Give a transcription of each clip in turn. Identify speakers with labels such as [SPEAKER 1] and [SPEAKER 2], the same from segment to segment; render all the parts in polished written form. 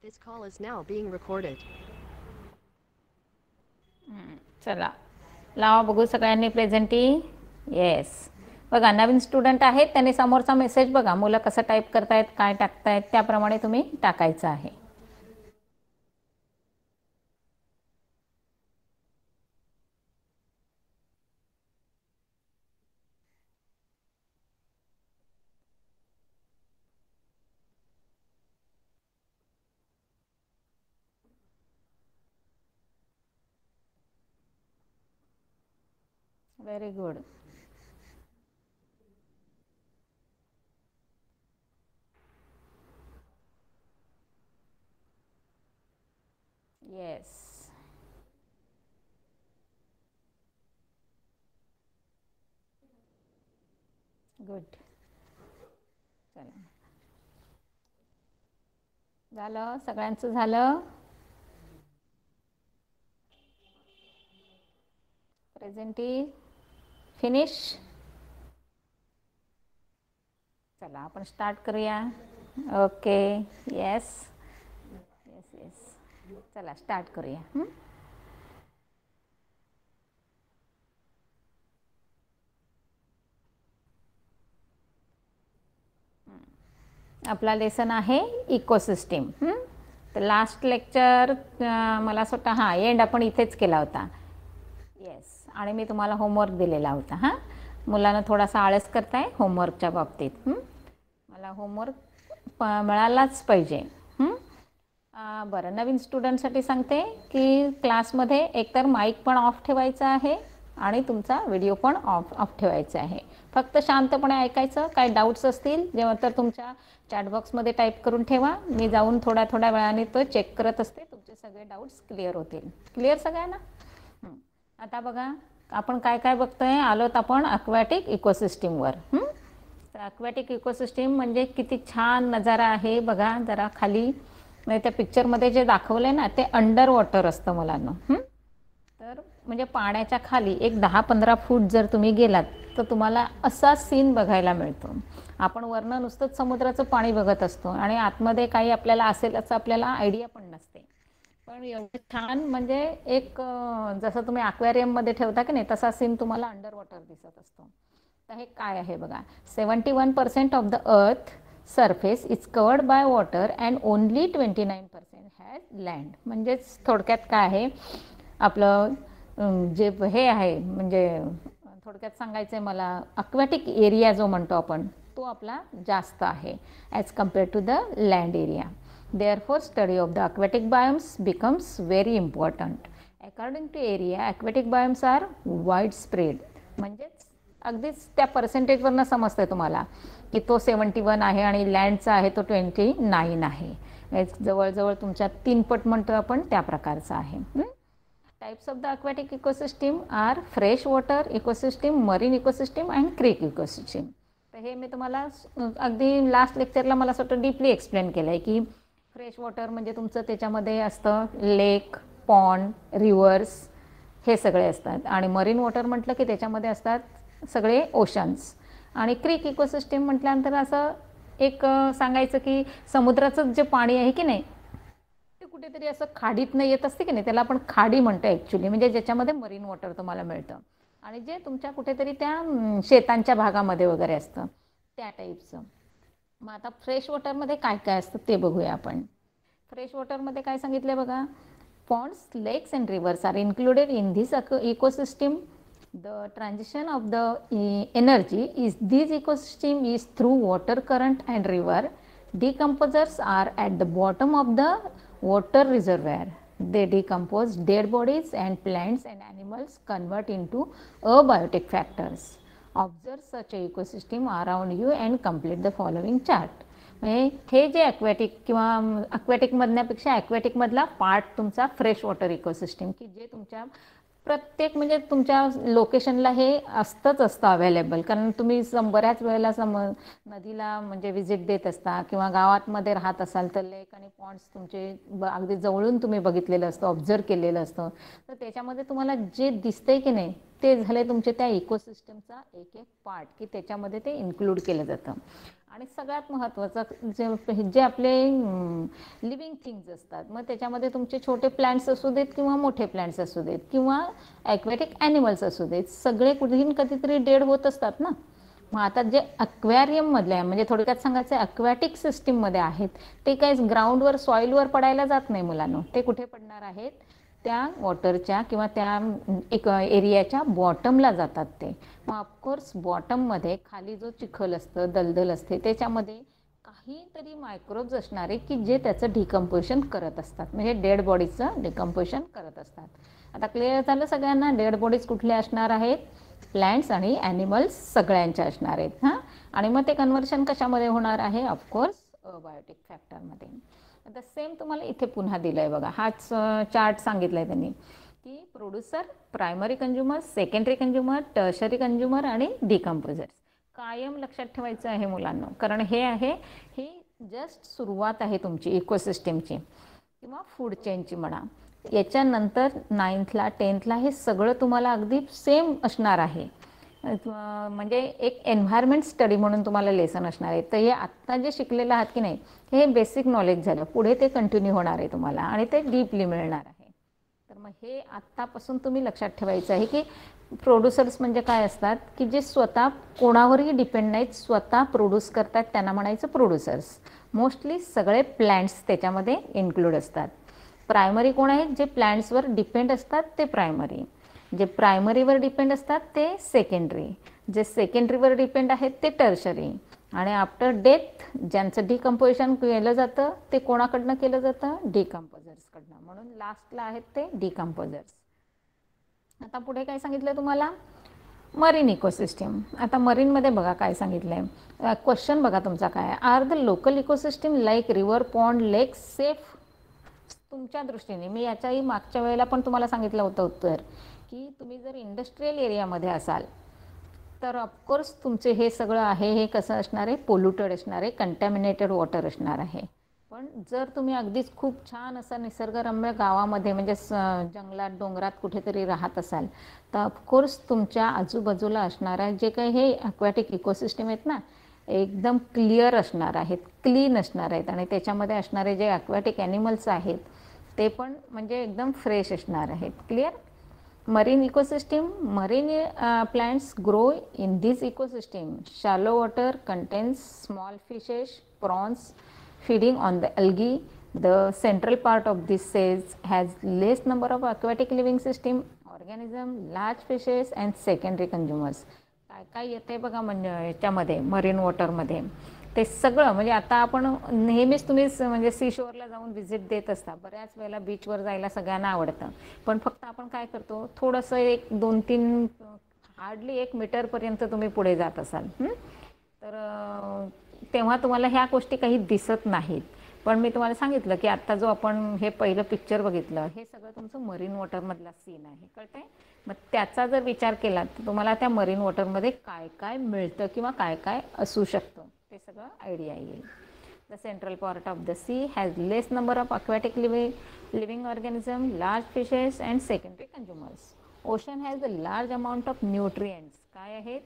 [SPEAKER 1] This call is now being recorded.
[SPEAKER 2] चला लावा बघू सगळ्यांनी प्रेझेंटी. येस, बघा नवीन स्टुडंट आहेत त्यांनी समोरचा मेसेज बघा, मुलं कसं टाईप करतायत, काय टाकतायत त्याप्रमाणे तुम्ही टाकायचं आहे. Very good. Yes, good. चला झालं, सगळ्यांचं झालं. Presenty finish. चला आपण स्टार्ट करूया. ओके. येस येस येस, चला स्टार्ट करूया. आपला लेसन आहे इकोसिस्टीम. तर लास्ट लेक्चर मला असं वाटतं हां एंड आपण इथेच केला होता. येस, आणि मी तुम्हाला होमवर्क दिलेला होता. हां, मुलांना थोडासा आळस करताय होमवर्कच्या बाबतीत. मला होमवर्क मिळालाच पाहिजे. बरं, नवीन स्टुडंटसाठी सांगते की क्लासमध्ये एकतर माईक पण ऑफ ठेवायचा आहे आणि तुमचा व्हिडिओ पण ऑफ ठेवायचा आहे. फक्त शांतपणे ऐकायचं. काय डाऊट्स असतील जेव्हा तर तुमच्या चॅटबॉक्समध्ये टाईप करून ठेवा. मी जाऊन थोड्या वेळाने तो चेक करत असते. तुमचे सगळे डाऊट्स क्लिअर होतील. क्लिअर सगळ्यांना? आता बघा आपण काय काय बघतोय. आलोत आपण अक्वॅटिक इकोसिस्टीमवर. तर अक्वॅटिक इकोसिस्टीम म्हणजे किती छान नजारा आहे बघा. जरा खाली म्हणजे त्या पिक्चरमध्ये जे दाखवलं आहे ना ते अंडर वॉटर असतं मुलांना. तर म्हणजे पाण्याच्या खाली एक 10-15 फूट जर तुम्ही गेलात तर तुम्हाला असा सीन बघायला मिळतो. आपण वरनं नुसतंच समुद्राचं पाणी बघत असतो आणि आतमध्ये काही आपल्याला असेल असं आपल्याला आयडिया पण नसते. पण एवढं छान म्हणजे एक जसं तुम्ही अक्वेरियममध्ये ठेवता की नाही तसा सीन तुम्हाला अंडर वॉटर दिसत असतो. तर हे काय आहे बघा. 71% of the earth surface is covered by water and only 29% has land. म्हणजेच थोडक्यात काय आहे आपलं जे हे आहे म्हणजे थोडक्यात सांगायचं आहे मला, अक्वॅटिक एरिया जो म्हणतो आपण तो आपला जास्त आहे as compared to the land area. Therefore, study of the aquatic biomes becomes very important. According to area, aquatic biomes are widespread. म्हणजेच अगदीच त्या पर्सेंटेजवरनं समजतंय तुम्हाला की तो 71 आहे आणि लँडचा आहे तो 29 आहे. जवळजवळ तुमच्या 3 पट म्हणतो आपण त्या प्रकारचा आहे. Types of the aquatic ecosystem are fresh water ecosystem, marine ecosystem and creek ecosystem. तर हे मी तुम्हाला अगदी लास्ट लेक्चरला मला असं डीपली एक्सप्लेन केलं आहे की फ्रेश वॉटर म्हणजे तुमचं त्याच्यामध्ये असतं लेक, पॉन्ड, रिव्हर्स हे सगळे असतात. आणि मरीन वॉटर म्हटलं की त्याच्यामध्ये असतात सगळे ओशन्स. आणि क्रीक इकोसिस्टीम म्हटल्यानंतर असं एक सांगायचं की समुद्राचं जे पाणी आहे की नाही ते कुठेतरी असं खाडीतनं येत असते की नाही, त्याला आपण खाडी म्हणतो ॲक्च्युली, म्हणजे ज्याच्यामध्ये मरीन वॉटर तुम्हाला मिळतं आणि जे तुमच्या कुठेतरी त्या शेतांच्या भागामध्ये वगैरे असतं त्या टाईपचं. मग आता फ्रेश वॉटरमध्ये काय काय असतं ते बघूया आपण. फ्रेश वॉटरमध्ये काय सांगितलं बघा. Ponds, lakes and rivers are included in this ecosystem. The transition of the energy is this ecosystem is through water current and river. Decomposers are at the bottom of the water reservoir. They decompose dead bodies and plants and animals convert into abiotic factors. Observe such a ecosystem around you and complete the following chart. हे जे aquatic किंवा aquatic मधल्यापेक्षा ॲक्वॅटिकमधला part तुमचा fresh water ecosystem की जे तुमच्या प्रत्येक म्हणजे तुमच्या लोकेशनला हे असतंच असतं अवेलेबल. कारण तुम्ही बऱ्याच वेळेला नदीला म्हणजे व्हिजिट देत असता किंवा गावातमध्ये राहत असाल तर लेक आणि पॉन्ड्स तुमचे अगदी जवळून तुम्ही बघितलेलं असतं, ऑब्झर्व केलेलं असतं. तर त्याच्यामध्ये तुम्हाला जे दिसतंय की नाही ते झाले तुमचे त्या इकोसिस्टमचा एक एक पार्ट की त्याच्यामध्ये ते इन्क्लूड केलं जातं. आणि सगळ्यात महत्त्वाचं जे आपले लिव्हिंग थिंग्स असतात, मग त्याच्यामध्ये तुमचे छोटे प्लांट्स असू देत किंवा मोठे प्लांट्स असू देत किंवा ॲक्वॅटिक ॲनिमल्स असू देत, सगळे कुठेही कधीतरी डेड होत असतात ना. मग आता जे अक्वॅरियममधले आहे, म्हणजे थोडक्यात सांगायचं अक्वॅटिक सिस्टीममध्ये आहेत, ते काही ग्राउंडवर सॉईलवर पडायला जात नाही मुलांनो. ते कुठे पडणार आहेत? त्या वॉटरच्या किंवा त्या एक एरियाच्या बॉटमला जातात ते. मग ऑफकोर्स बॉटममध्ये खाली जो चिखल असतं, दलदल असते, त्याच्यामध्ये काहीतरी मायक्रोब्स असणारे की जे त्याचं डिकम्पोजिशन करत असतात, म्हणजे डेड बॉडीचं डिकम्पोजिशन करत असतात. आता क्लिअर झालं सगळ्यांना? डेड बॉडीज कुठले असणार आहेत? प्लॅन्ट्स आणि ॲनिमल्स सगळ्यांच्या असणार आहेत. हां, आणि मग ते कन्व्हर्शन कशामध्ये होणार आहे? ऑफकोर्स अबायोटिक फॅक्टरमध्ये. आता सेम तुम्हाला इथे पुन्हा दिलं आहे बघा, हाच चार्ट सांगितला आहे त्यांनी की producer, primary consumer, secondary consumer, tertiary consumer आणि डिकम्पोजर्स. कायम लक्षात ठेवायचं आहे मुलांना, कारण ही जस्ट सुरुवात आहे तुमची इकोसिस्टीमची किंवा फूड चेनची म्हणा. याच्यानंतर 9thला 10thला हे सगळं तुम्हाला अगदी सेम असणार आहे. म्हणजे एक एन्व्हायरमेंट स्टडी म्हणून तुम्हाला लेसन असणार आहे. तर हे आत्ता जे शिकलेलं आहात की नाही, हे बेसिक नॉलेज झालं. पुढे ते कंटिन्यू होणार आहे तुम्हाला आणि ते डीपली मिळणार आहे. तर मग हे आत्तापासून तुम्ही लक्षात ठेवायचं आहे की प्रोड्युसर्स म्हणजे काय असतात की जे स्वतः कोणावरही डिपेंड नाहीत, स्वतः प्रोड्यूस करतात, त्यांना म्हणायचं प्रोड्युसर्स. मोस्टली सगळे प्लॅन्ट्स त्याच्यामध्ये इन्क्लूड असतात. प्रायमरी कोण आहेत? जे प्लॅन्ट्सवर डिपेंड असतात ते प्रायमरी. जे प्रायमरीवर डिपेंड असतात ते सेकंडरी. जे सेकंडरीवर डिपेंड आहेत ते टर्शरी. आणि आफ्टर डेथ ज्यांचं डिकम्पोजिशन केलं जातं ते कोणाकडनं केलं जातं? डिकम्पोजर्सकडनं. म्हणून लास्टला आहेत ते डिकम्पोजर्स. आता पुढे काय सांगितलं तुम्हाला? Marine ecosystem. आता मरीनमध्ये बघा काय सांगितलं आहे. क्वेश्चन बघा तुमचा काय? Are the local ecosystem like river, pond, lake safe? तुमच्या दृष्टीने, मी याच्याही मागच्या वेळेला पण तुम्हाला सांगितलं होतं उत्तर, की तुम्ही जर इंडस्ट्रियल एरियामध्ये असाल तर ऑफकोर्स तुमचे हे सगळं आहे हे कसं असणार आहे? पोल्युटेड असणार आहे, कंटॅमिनेटेड वॉटर असणार आहे. पण जर तुम्ही अगदीच खूप छान असं निसर्गरम्य गावामध्ये म्हणजे जंगलात डोंगरात कुठेतरी राहत असाल तर ऑफकोर्स तुमच्या आजूबाजूला असणाऱ्या जे काही हे ॲक्वॅटिक इकोसिस्टम आहेत ना, एकदम क्लिअर असणार आहेत, क्लीन असणार आहेत. आणि त्याच्यामध्ये असणारे जे ॲक्वॅटिक ॲनिमल्स आहेत ते पण म्हणजे एकदम फ्रेश असणार आहेत. Clear? Marine ecosystem. Marine plants grow in this ecosystem. Shallow water contains small fishes, prawns feeding on the algae. The central part of this cells has less number of aquatic living system, organism, large fishes and secondary consumers. काय काय येते बघा म्हणजे याच्यामध्ये marine वॉटरमध्ये ते सगळं. म्हणजे आता आपण नेहमीच तुम्ही म्हणजे सीशोअरला जाऊन व्हिजिट देत असता, बऱ्याच वेळेला बीचवर जायला सगळ्यांना आवडतं. पण फक्त आपण काय करतो, थोडंसं 1-2-3 हार्डली 1 मीटरपर्यंत तुम्ही पुढे जात असाल तर तेव्हा तुम्हाला ह्या गोष्टी काही दिसत नाहीत. पण मी तुम्हाला सांगितलं की आत्ता जो आपण हे पहिलं पिक्चर बघितलं हे सगळं तुमचं मरीन वॉटरमधला सीन आहे. कळतंय? मग त्याचा जर विचार केला तर तुम्हाला त्या मरीन वॉटरमध्ये काय काय मिळतं किंवा काय काय असू शकतं ते सगळं आयडिया येईल. The central part of the sea has less number of aquatic living organism, large fishes and secondary consumers. Ocean has the large amount of nutrients. काय आहेत?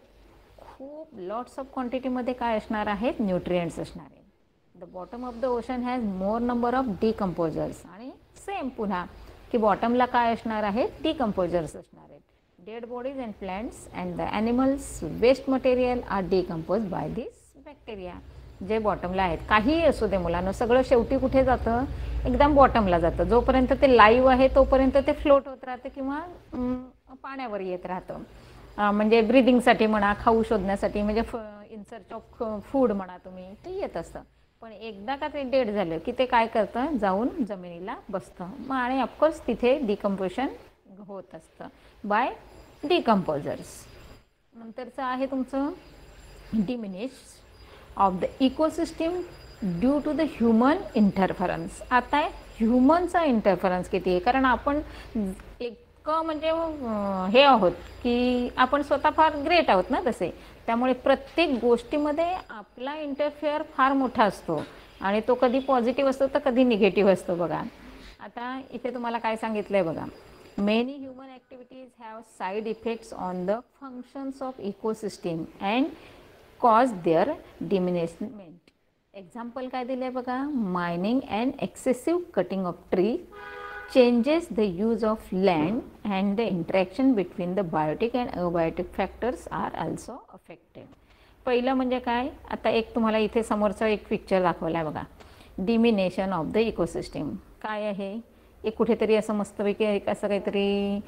[SPEAKER 2] खूप लॉट्स ऑफ क्वांटिटीमध्ये काय असणार आहेत? न्यूट्रिएंट्स असणार आहेत. The bottom of the ocean has more number of decomposers. आणि सेम पुन्हा की बॉटमला काय असणार आहेत? डिकम्पोजर्स असणार आहेत. Dead bodies and plants and the animals waste material are decompose by this bacteria. जे बॉटमला आहेत, काहीही असू दे मुलांना, सगळं शेवटी कुठे जातं? एकदम बॉटमला जातं. जोपर्यंत ते लाईव्ह आहे तोपर्यंत ते फ्लोट होत राहतं किंवा पाण्यावर येत राहतं. म्हणजे ब्रिदिंगसाठी म्हणा, खाऊ शोधण्यासाठी, म्हणजे इन सर्च ऑफ फूड म्हणा तुम्ही, ते येत असतं. पण एकदा का ते डेड झालं की ते काय करतं? जाऊन जमिनीला बसतं. मग आणि ऑफकोर्स तिथे डिकम्पोजिशन होत असतं बाय डिकम्पोजर्स. नंतरचं आहे तुमचं diminish of the ecosystem due to the human interference. आता ह्युमनचा इंटरफरन्स किती आहे? कारण आपण म्हणजे हे आहोत की आपण स्वतः फार ग्रेट आहोत ना तसे, त्यामुळे प्रत्येक गोष्टीमध्ये आपला इंटरफेअर फार मोठा असतो आणि तो कधी पॉझिटिव्ह असतो तर कधी निगेटिव्ह असतो. बघा आता इथे तुम्हाला काय सांगितलं आहे बघा. Many human activities have side effects on the functions of ecosystem and cause their diminishment. Example काय दिलं आहे बघा, mining and excessive cutting of tree changes the use of land and the interaction between the biotic and abiotic factors are also affected. पहिलं म्हणजे काय, आता एक तुम्हाला इथे समोरचं एक पिक्चर दाखवला आहे बघा, डिमिनेशन ऑफ द इकोसिस्टीम. काय आहे, एक कुठेतरी असं मस्तपैकी एक असं काहीतरी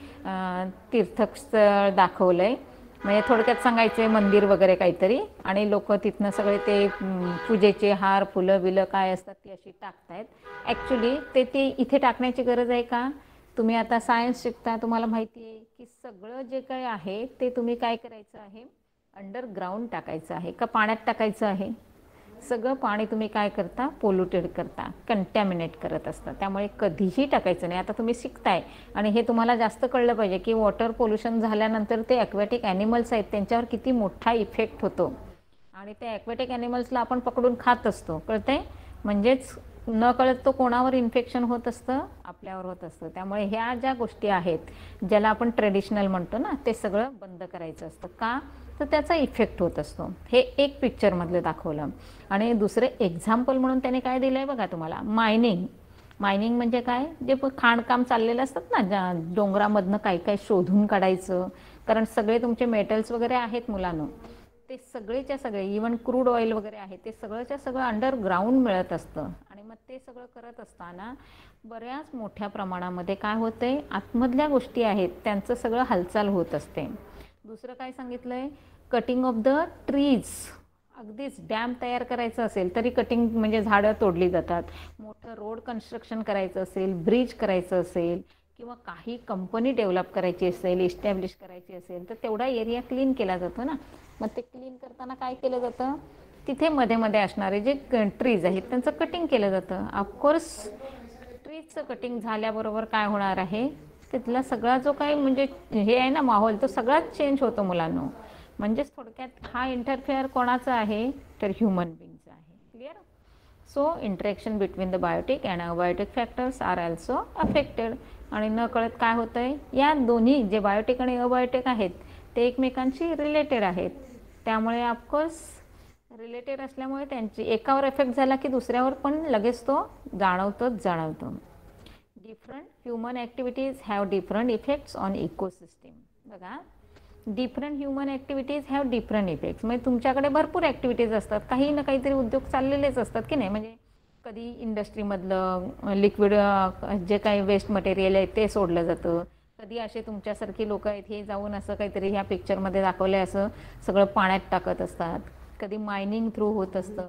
[SPEAKER 2] तीर्थस्थळ दाखवलं आहे, म्हणजे थोडक्यात सांगायचं आहे मंदिर वगैरे काहीतरी, आणि लोक तिथनं सगळे ते पूजेचे हार फुलं बिलं काय असतात ती अशी टाकतायत. ॲक्च्युली ते इथे टाकण्याची गरज आहे का, तुम्ही आता सायन्स शिकता, तुम्हाला माहिती आहे की सगळं जे काही आहे ते तुम्ही काय करायचं आहे, अंडरग्राऊंड टाकायचं आहे का पाण्यात टाकायचं आहे. सगळं पाणी तुम्ही काय करता, पोल्युटेड करता, कंटॅमिनेट करत असता. त्यामुळे कधीही टाकायचं नाही. आता तुम्ही शिकताय आणि हे तुम्हाला जास्त कळलं पाहिजे की वॉटर पोल्युशन झाल्यानंतर ते ॲक्वॅटिक ॲनिमल्स आहेत त्यांच्यावर किती मोठा इफेक्ट होतो, आणि त्या ॲक्वॅटिक ॲनिमल्सला आपण पकडून खात असतो, कळतंय. म्हणजेच न कळत तो कोणावर इन्फेक्शन होत असतं, आपल्यावर होत असतं. त्यामुळे ह्या ज्या गोष्टी आहेत ज्याला आपण ट्रेडिशनल म्हणतो ना, ते सगळं बंद करायचं असतं. का, तर त्याचा इफेक्ट होत असतो. हे एक पिक्चरमधलं दाखवलं. आणि दुसरे एक्झाम्पल म्हणून त्याने काय दिलं आहे बघा तुम्हाला, मायनिंग. मायनिंग म्हणजे काय, जे खाणकाम चाललेलं असतात ना, ज्या डोंगरामधनं काही काही शोधून काढायचं, कारण सगळे तुमचे मेटल्स वगैरे आहेत मुलांनो, ते सगळेच्या सगळे, इवन क्रूड ऑइल वगैरे आहे ते सगळंच्या सगळं अंडरग्राऊंड मिळत असतं. आणि मग ते सगळं करत असताना बऱ्याच मोठ्या प्रमाणामध्ये काय होतंय, आतमधल्या गोष्टी आहेत त्यांचं सगळं हालचाल होत असते. दुसरं काय सांगितलं आहे, कटिंग ऑफ द ट्रीज. अगदीच डॅम तयार करायचं असेल तरी कटिंग म्हणजे झाडं तोडली जातात. मोठं रोड कन्स्ट्रक्शन करायचं असेल, ब्रिज करायचं असेल, किंवा काही कंपनी डेव्हलप करायची असेल, इस्टॅब्लिश करायची असेल, तर तेवढा एरिया क्लीन केला जातो ना. मग ते क्लीन करताना काय केलं जातं, तिथे मध्ये मध्ये असणारे जे ट्रीज आहेत त्यांचं कटिंग केलं जातं. ऑफकोर्स ट्रीजचं कटिंग झाल्याबरोबर काय होणार आहे, तिथला सगळा जो काही म्हणजे हे आहे ना माहोल, तो सगळाच चेंज होतो मुलांनो. म्हणजेच थोडक्यात हा इंटरफेअर कोणाचा आहे, तर ह्युमन बिंगचा आहे. Clear. So interaction between the biotic and abiotic factors are also affected. आणि न कळत काय होतं आहे, या दोन्ही जे बायोटिक आणि अबायोटिक आहेत ते एकमेकांशी रिलेटेड आहेत. त्यामुळे ऑफकोर्स रिलेटेड असल्यामुळे त्यांची एकावर इफेक्ट झाला की दुसऱ्यावर पण लगेच तो जाणवतो. Different human activities have different effects on ecosystem. बघा, different human activities have different effects. म्हणजे तुमच्याकडे भरपूर ॲक्टिव्हिटीज असतात, काही ना काहीतरी उद्योग चाललेलेच असतात की नाही. म्हणजे कधी इंडस्ट्रीमधलं लिक्विड जे काही वेस्ट मटेरियल आहे ते सोडलं जातं, कधी असे तुमच्यासारखी लोक आहेत हे जाऊन असं काहीतरी ह्या पिक्चरमध्ये दाखवलं आहे असं सगळं पाण्यात टाकत असतात, कधी मायनिंग थ्रू होत असतं,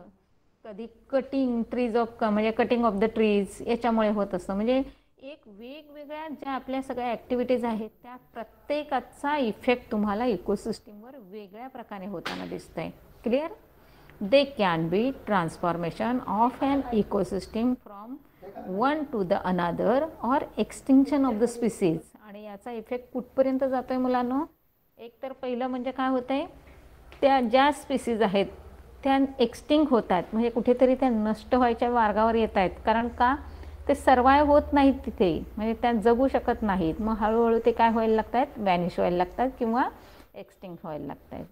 [SPEAKER 2] कधी कटिंग ट्रीज ऑफ म्हणजे कटिंग ऑफ द ट्रीज याच्यामुळे होत असतं. म्हणजे एक वेगवेगळ्या ज्या आपल्या सगळ्या ॲक्टिव्हिटीज आहेत त्या प्रत्येकाचा इफेक्ट तुम्हाला इकोसिस्टीमवर वेगळ्या प्रकारे होताना दिसतंय. Clear. They can be transformation of an ecosystem from one to the another or extinction of the species. आणि याचा इफेक्ट कुठपर्यंत जातोय मुलांनो, एक तर पहिलं म्हणजे काय होतंय, त्या ज्या स्पीसीज आहेत त्या एक्सटिंक्ट होत आहेत, म्हणजे कुठेतरी त्या नष्ट व्हायच्या मार्गावर येत आहेत. कारण का, ते सर्वाईव्ह होत नाहीत तिथे, म्हणजे त्या जगू शकत नाहीत. मग हळूहळू ते काय व्हायला लागत आहेत, वॅनिश व्हायला लागतात किंवा एक्सटिंक्ट व्हायला लागत आहेत.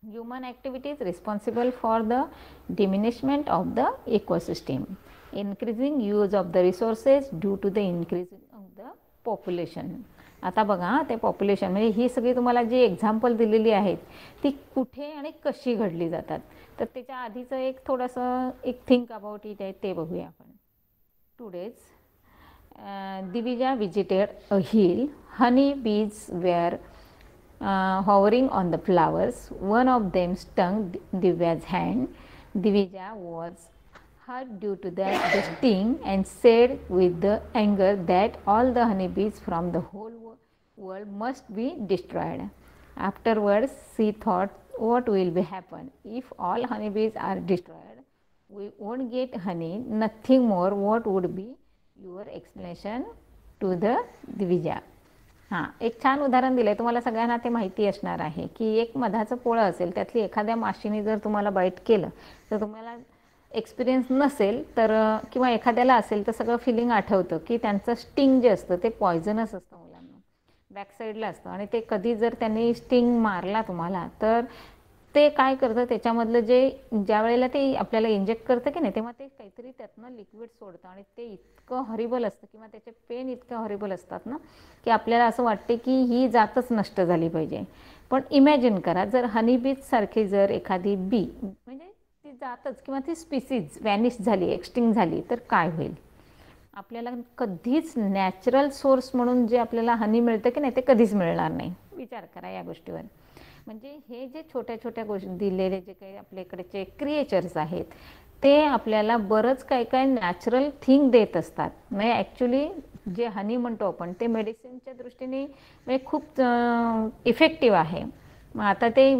[SPEAKER 2] Human activities responsible for the diminishment of the ecosystem, increasing use of the resources due to the increasing of the population. आता बघा, ते पॉप्युलेशन म्हणजे ही सगळी तुम्हाला जी एक्झाम्पल दिलेली आहेत ती कुठे आणि कशी घडली जातात. तर त्याच्या आधीचं एक थोडंसं एक थिंक अबाउट इट आहे ते बघूया आपण. Today's Divija visited a hill. Honey bees were hovering on the flowers. One of them stung Divya's hand. Divya was hurt due to the sting and said with the anger that all the honeybees from the whole world must be destroyed. Afterwards, she thought, what will be happen if all honeybees are destroyed? We won't get honey, nothing more. What would be your explanation to the Divija? हां, एक छान उदाहरण दिलं आहे. तुम्हाला सगळ्यांना ते माहिती असणार आहे की एक मधाचं पोळं असेल, त्यातली एखाद्या माशीने जर तुम्हाला बाईट केलं तर तुम्हाला एक्सपिरियन्स नसेल तर किंवा एखाद्याला असेल तर सगळं फिलिंग आठवतं की त्यांचं स्टिंग जे असतं ते पॉयझनस असतं मुलांना, बॅकसाईडला असतं. आणि ते कधी जर त्यांनी स्टिंग मारला तुम्हाला तर ते काय करतं, त्याच्यामधलं जे ज्या वेळेला ते आपल्याला इंजेक्ट करतं की नाही, तेव्हा ते काहीतरी त्यातनं लिक्विड सोडतं आणि ते इतकं हॉरिबल असतं किंवा त्याचे पेन इतकं हॉरिबल असतात ना, की आपल्याला असं वाटते की ही जातच नष्ट झाली पाहिजे. पण इमॅजिन करा, जर हनीबीजसारखी जर एखादी बी म्हणजे ती जातच किंवा ती स्पीसीज वॅनिश झाली, एक्सटिंक्ट झाली, तर काय होईल? आपल्याला कधीच नॅचरल सोर्स म्हणून जे आपल्याला हनी मिळतं की नाही, ते कधीच मिळणार नाही. विचार करा या गोष्टीवर. म्हणजे हे जे छोट्या छोट्या गोष्टी दिलेले जे काही आपल्याकडचे क्रिएचर्स आहेत, ते आपल्याला बरंच काही काही नॅचरल थिंग देत असतात. म्हणजे ॲक्च्युली जे हनी म्हणतो आपण, ते मेडिसिनच्या दृष्टीने म्हणजे खूप इफेक्टिव्ह आहे. मग आता ते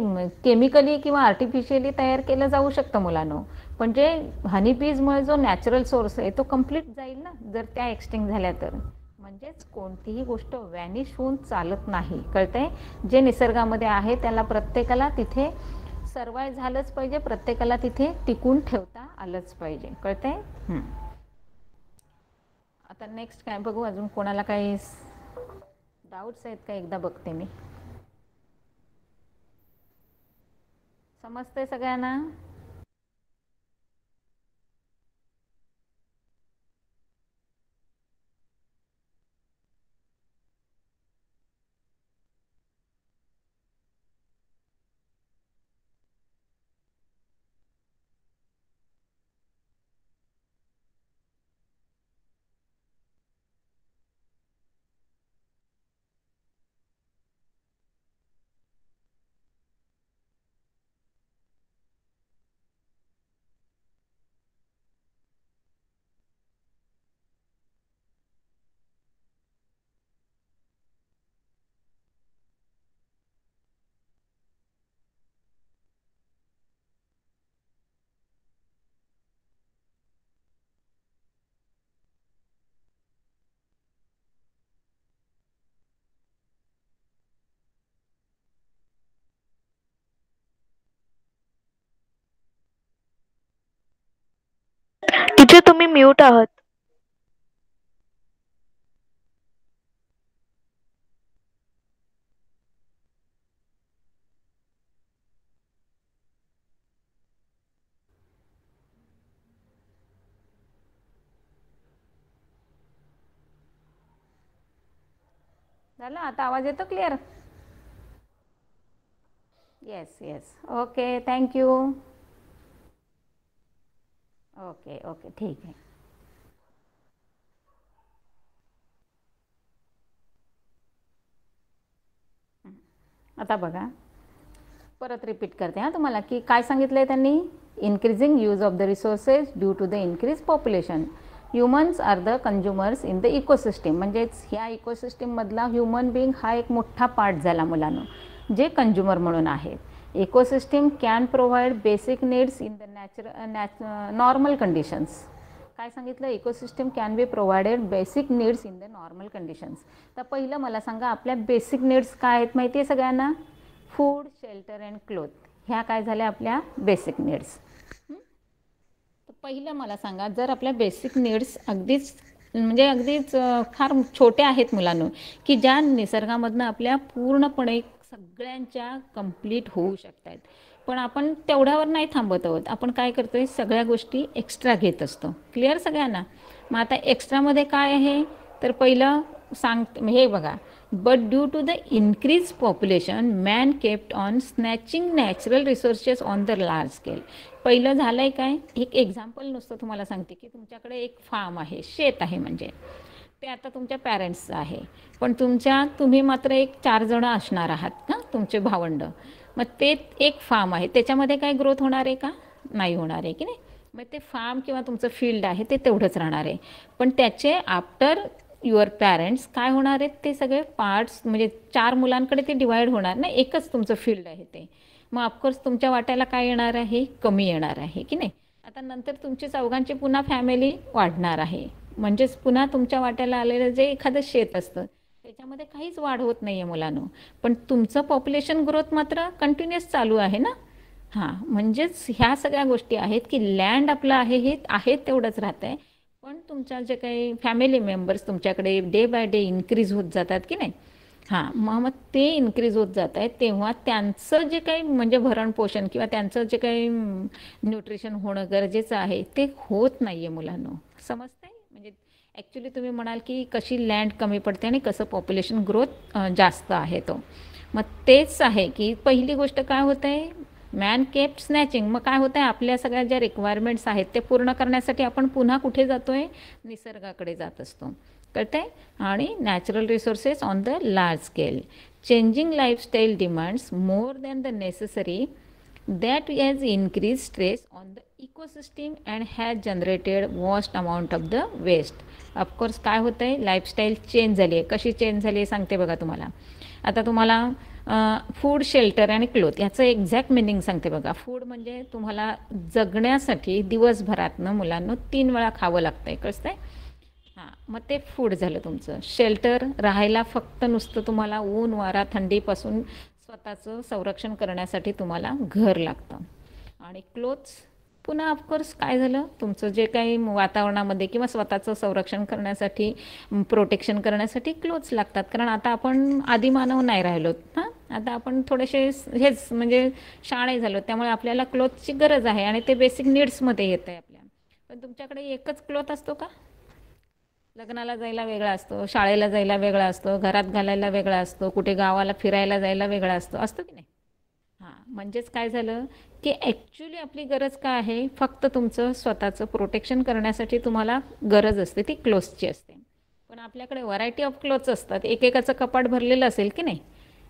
[SPEAKER 2] केमिकली किंवा आर्टिफिशियली तयार केलं जाऊ शकतं मुलांनो, पण जे हनीबीजमुळे जो नॅचरल सोर्स आहे तो कंप्लीट जाईल ना, जर त्या एक्सटिंक्ट झाल्या तर. म्हणजेच कोणतीही गोष्ट वॅनिश होऊन चालत नाही, कळतंय? जे निसर्गामध्ये आहे त्याला प्रत्येकाला तिथे सर्वाइव्ह झालंच पाहिजे, प्रत्येकाला तिथे टिकून ठेवता आलंच पाहिजे, कळतंय? आता नेक्स्ट काय बघू, अजून कोणाला काही डाऊट्स आहेत का? एकदा बघते मी. समजतंय सगळ्यांना?
[SPEAKER 3] टीचर तुम्ही म्यूट आहात.
[SPEAKER 2] झालं? आता आवाज येतो clear? Yes yes, okay, thank you. Okay okay, ठीक आहे. आता बघा, परत रिपीट करते हां तुम्हाला, की काय सांगितलं आहे त्यांनी? Increasing use of the resources due to the increase population. Humans are the consumers in the ecosystem. म्हणजेच ह्या इकोसिस्टीममधला ह्युमन बिंग हा एक मोठा पार्ट झाला मुलांनो, जे कंझ्युमर म्हणून आहेत. Ecosystem can provide basic needs in the normal conditions. काय सांगितलं? Ecosystem can be provided basic needs in the normal conditions. तर पहिलं मला सांगा, आपल्या बेसिक नीड्स काय आहेत माहिती आहे सगळ्यांना? Food, shelter and cloth. ह्या काय झाल्या आपल्या बेसिक नीड्स. तर पहिलं मला सांगा, जर आपल्या बेसिक नीड्स अगदीच म्हणजे अगदीच फार छोट्या आहेत मुलांनो, की ज्या निसर्गामधनं आपल्या पूर्णपणे सगळ्यांच्या कंप्लीट होऊ शकतात, पण आपण तेवढ्यावर नाही थांबत आहोत. आपण काय करतोय, सगळ्या गोष्टी एक्स्ट्रा घेत असतो. क्लिअर सगळ्यांना? मग आता एक्स्ट्रामध्ये काय आहे, तर पहिलं हे बघा, but due to the increase population man kept on snatching natural resources on the large scale. पहिलं झालं आहे काय, एक एक्झाम्पल नुसतं तुम्हाला सांगते, की तुमच्याकडे एक फार्म आहे, शेत आहे, म्हणजे ते आता तुमच्या पॅरेंट्सचं आहे, पण तुम्ही मात्र एक 4 जणं असणार आहात ना, तुमचे भावंड. मग ते एक फार्म आहे, त्याच्यामध्ये काय ग्रोथ होणार आहे का? नाही होणार आहे, की नाही? मग ते फार्म किंवा तुमचं फील्ड आहे ते तेवढंच राहणार आहे, पण त्याचे आफ्टर युअर पॅरेंट्स काय होणार आहेत, ते सगळे पार्ट्स म्हणजे 4 मुलांकडे ते डिवाईड होणार ना, एकच तुमचं फील्ड आहे ते. मग ऑफकोर्स तुमच्या वाट्याला काय येणार आहे? कमी येणार आहे, की नाही? आता नंतर तुमची चौघांची पुन्हा फॅमिली वाढणार आहे, म्हणजेच पुन्हा तुमच्या वाट्याला आलेलं जे एखादं शेत असतं त्याच्यामध्ये काहीच वाढ होत नाही आहे मुलांनो, पण तुमचं पॉप्युलेशन ग्रोथ मात्र कंटिन्युअस चालू आहे ना. हां, म्हणजेच ह्या सगळ्या गोष्टी आहेत, की लँड आपलं आहे हे आहे तेवढंच राहतं आहे, पण तुमच्या जे काही फॅमिली मेंबर्स तुमच्याकडे डे बाय डे इन्क्रीज होत जातात, की नाही? हां, मग ते इन्क्रीज होत जात आहे, तेव्हा त्यांचं जे काही म्हणजे भरणपोषण किंवा त्यांचं जे काही न्यूट्रिशन होणं गरजेचं आहे ते होत नाही आहे मुलांनो. समजतंय? म्हणजे ॲक्च्युली तुम्ही म्हणाल की कशी लँड कमी पडते आणि कसं पॉप्युलेशन ग्रोथ जास्त आहे तो. मग तेच आहे की पहिली गोष्ट काय होतं आहे, मॅन केप्ट स्नॅचिंग. मग काय होतं आहे, आपल्या सगळ्या ज्या रिक्वायरमेंट्स आहेत ते पूर्ण करण्यासाठी आपण पुन्हा कुठे जातो आहे, निसर्गाकडे जात असतो. कळतं आहे? आणि natural resources on the large scale. Changing lifestyle demands more than the necessary that has increased stress on the ecosystem and has generated vast amount of the waste. Of course काय होतं आहे, लाईफस्टाईल चेंज झाली आहे. कशी change झाली आहे सांगते बघा तुम्हाला. आता तुम्हाला फूड, शेल्टर आणि क्लोथ याचं एक्झॅक्ट मिनिंग सांगते बघा. फूड म्हणजे तुम्हाला जगण्यासाठी दिवसभरातनं मुलांना 3 वेळा खावं लागतं आहे. कळतं आहे? हां, मग ते फूड झालं तुमचं. शेल्टर, राहायला फक्त नुसतं तुम्हाला ऊन, वारा, थंडीपासून स्वतःचं संरक्षण करण्यासाठी तुम्हाला घर लागतं. आणि क्लोथ्स, पुन्हा ऑफकोर्स काय झालं, तुमचं जे काही वातावरणामध्ये किंवा स्वतःचं संरक्षण करण्यासाठी, प्रोटेक्शन करण्यासाठी क्लोथ्स लागतात. कारण आता आपण आदिमानव नाही राहिलो. हां, आता आपण थोडेसे हेच म्हणजे शाणे झालो, त्यामुळे आपल्याला क्लोथची गरज आहे आणि ते बेसिक नीड्समध्ये येतं आहे आपल्या. पण तुमच्याकडे एकच क्लोथ असतो का? लग्नाला जायला वेगळा असतो, शाळेला जायला वेगळा असतो, घरात घालायला वेगळा असतो, कुठे गावाला फिरायला जायला वेगळा असतो. असतो की नाही? हां, म्हणजेच काय झालं की ॲक्च्युली आपली गरज काय आहे, फक्त तुमचं स्वतःचं प्रोटेक्शन करण्यासाठी तुम्हाला गरज असते ती क्लोथ्सची असते. पण आपल्याकडे व्हरायटी ऑफ क्लोथ्स असतात, एकेकाचं कपाट भरलेलं असेल की नाही.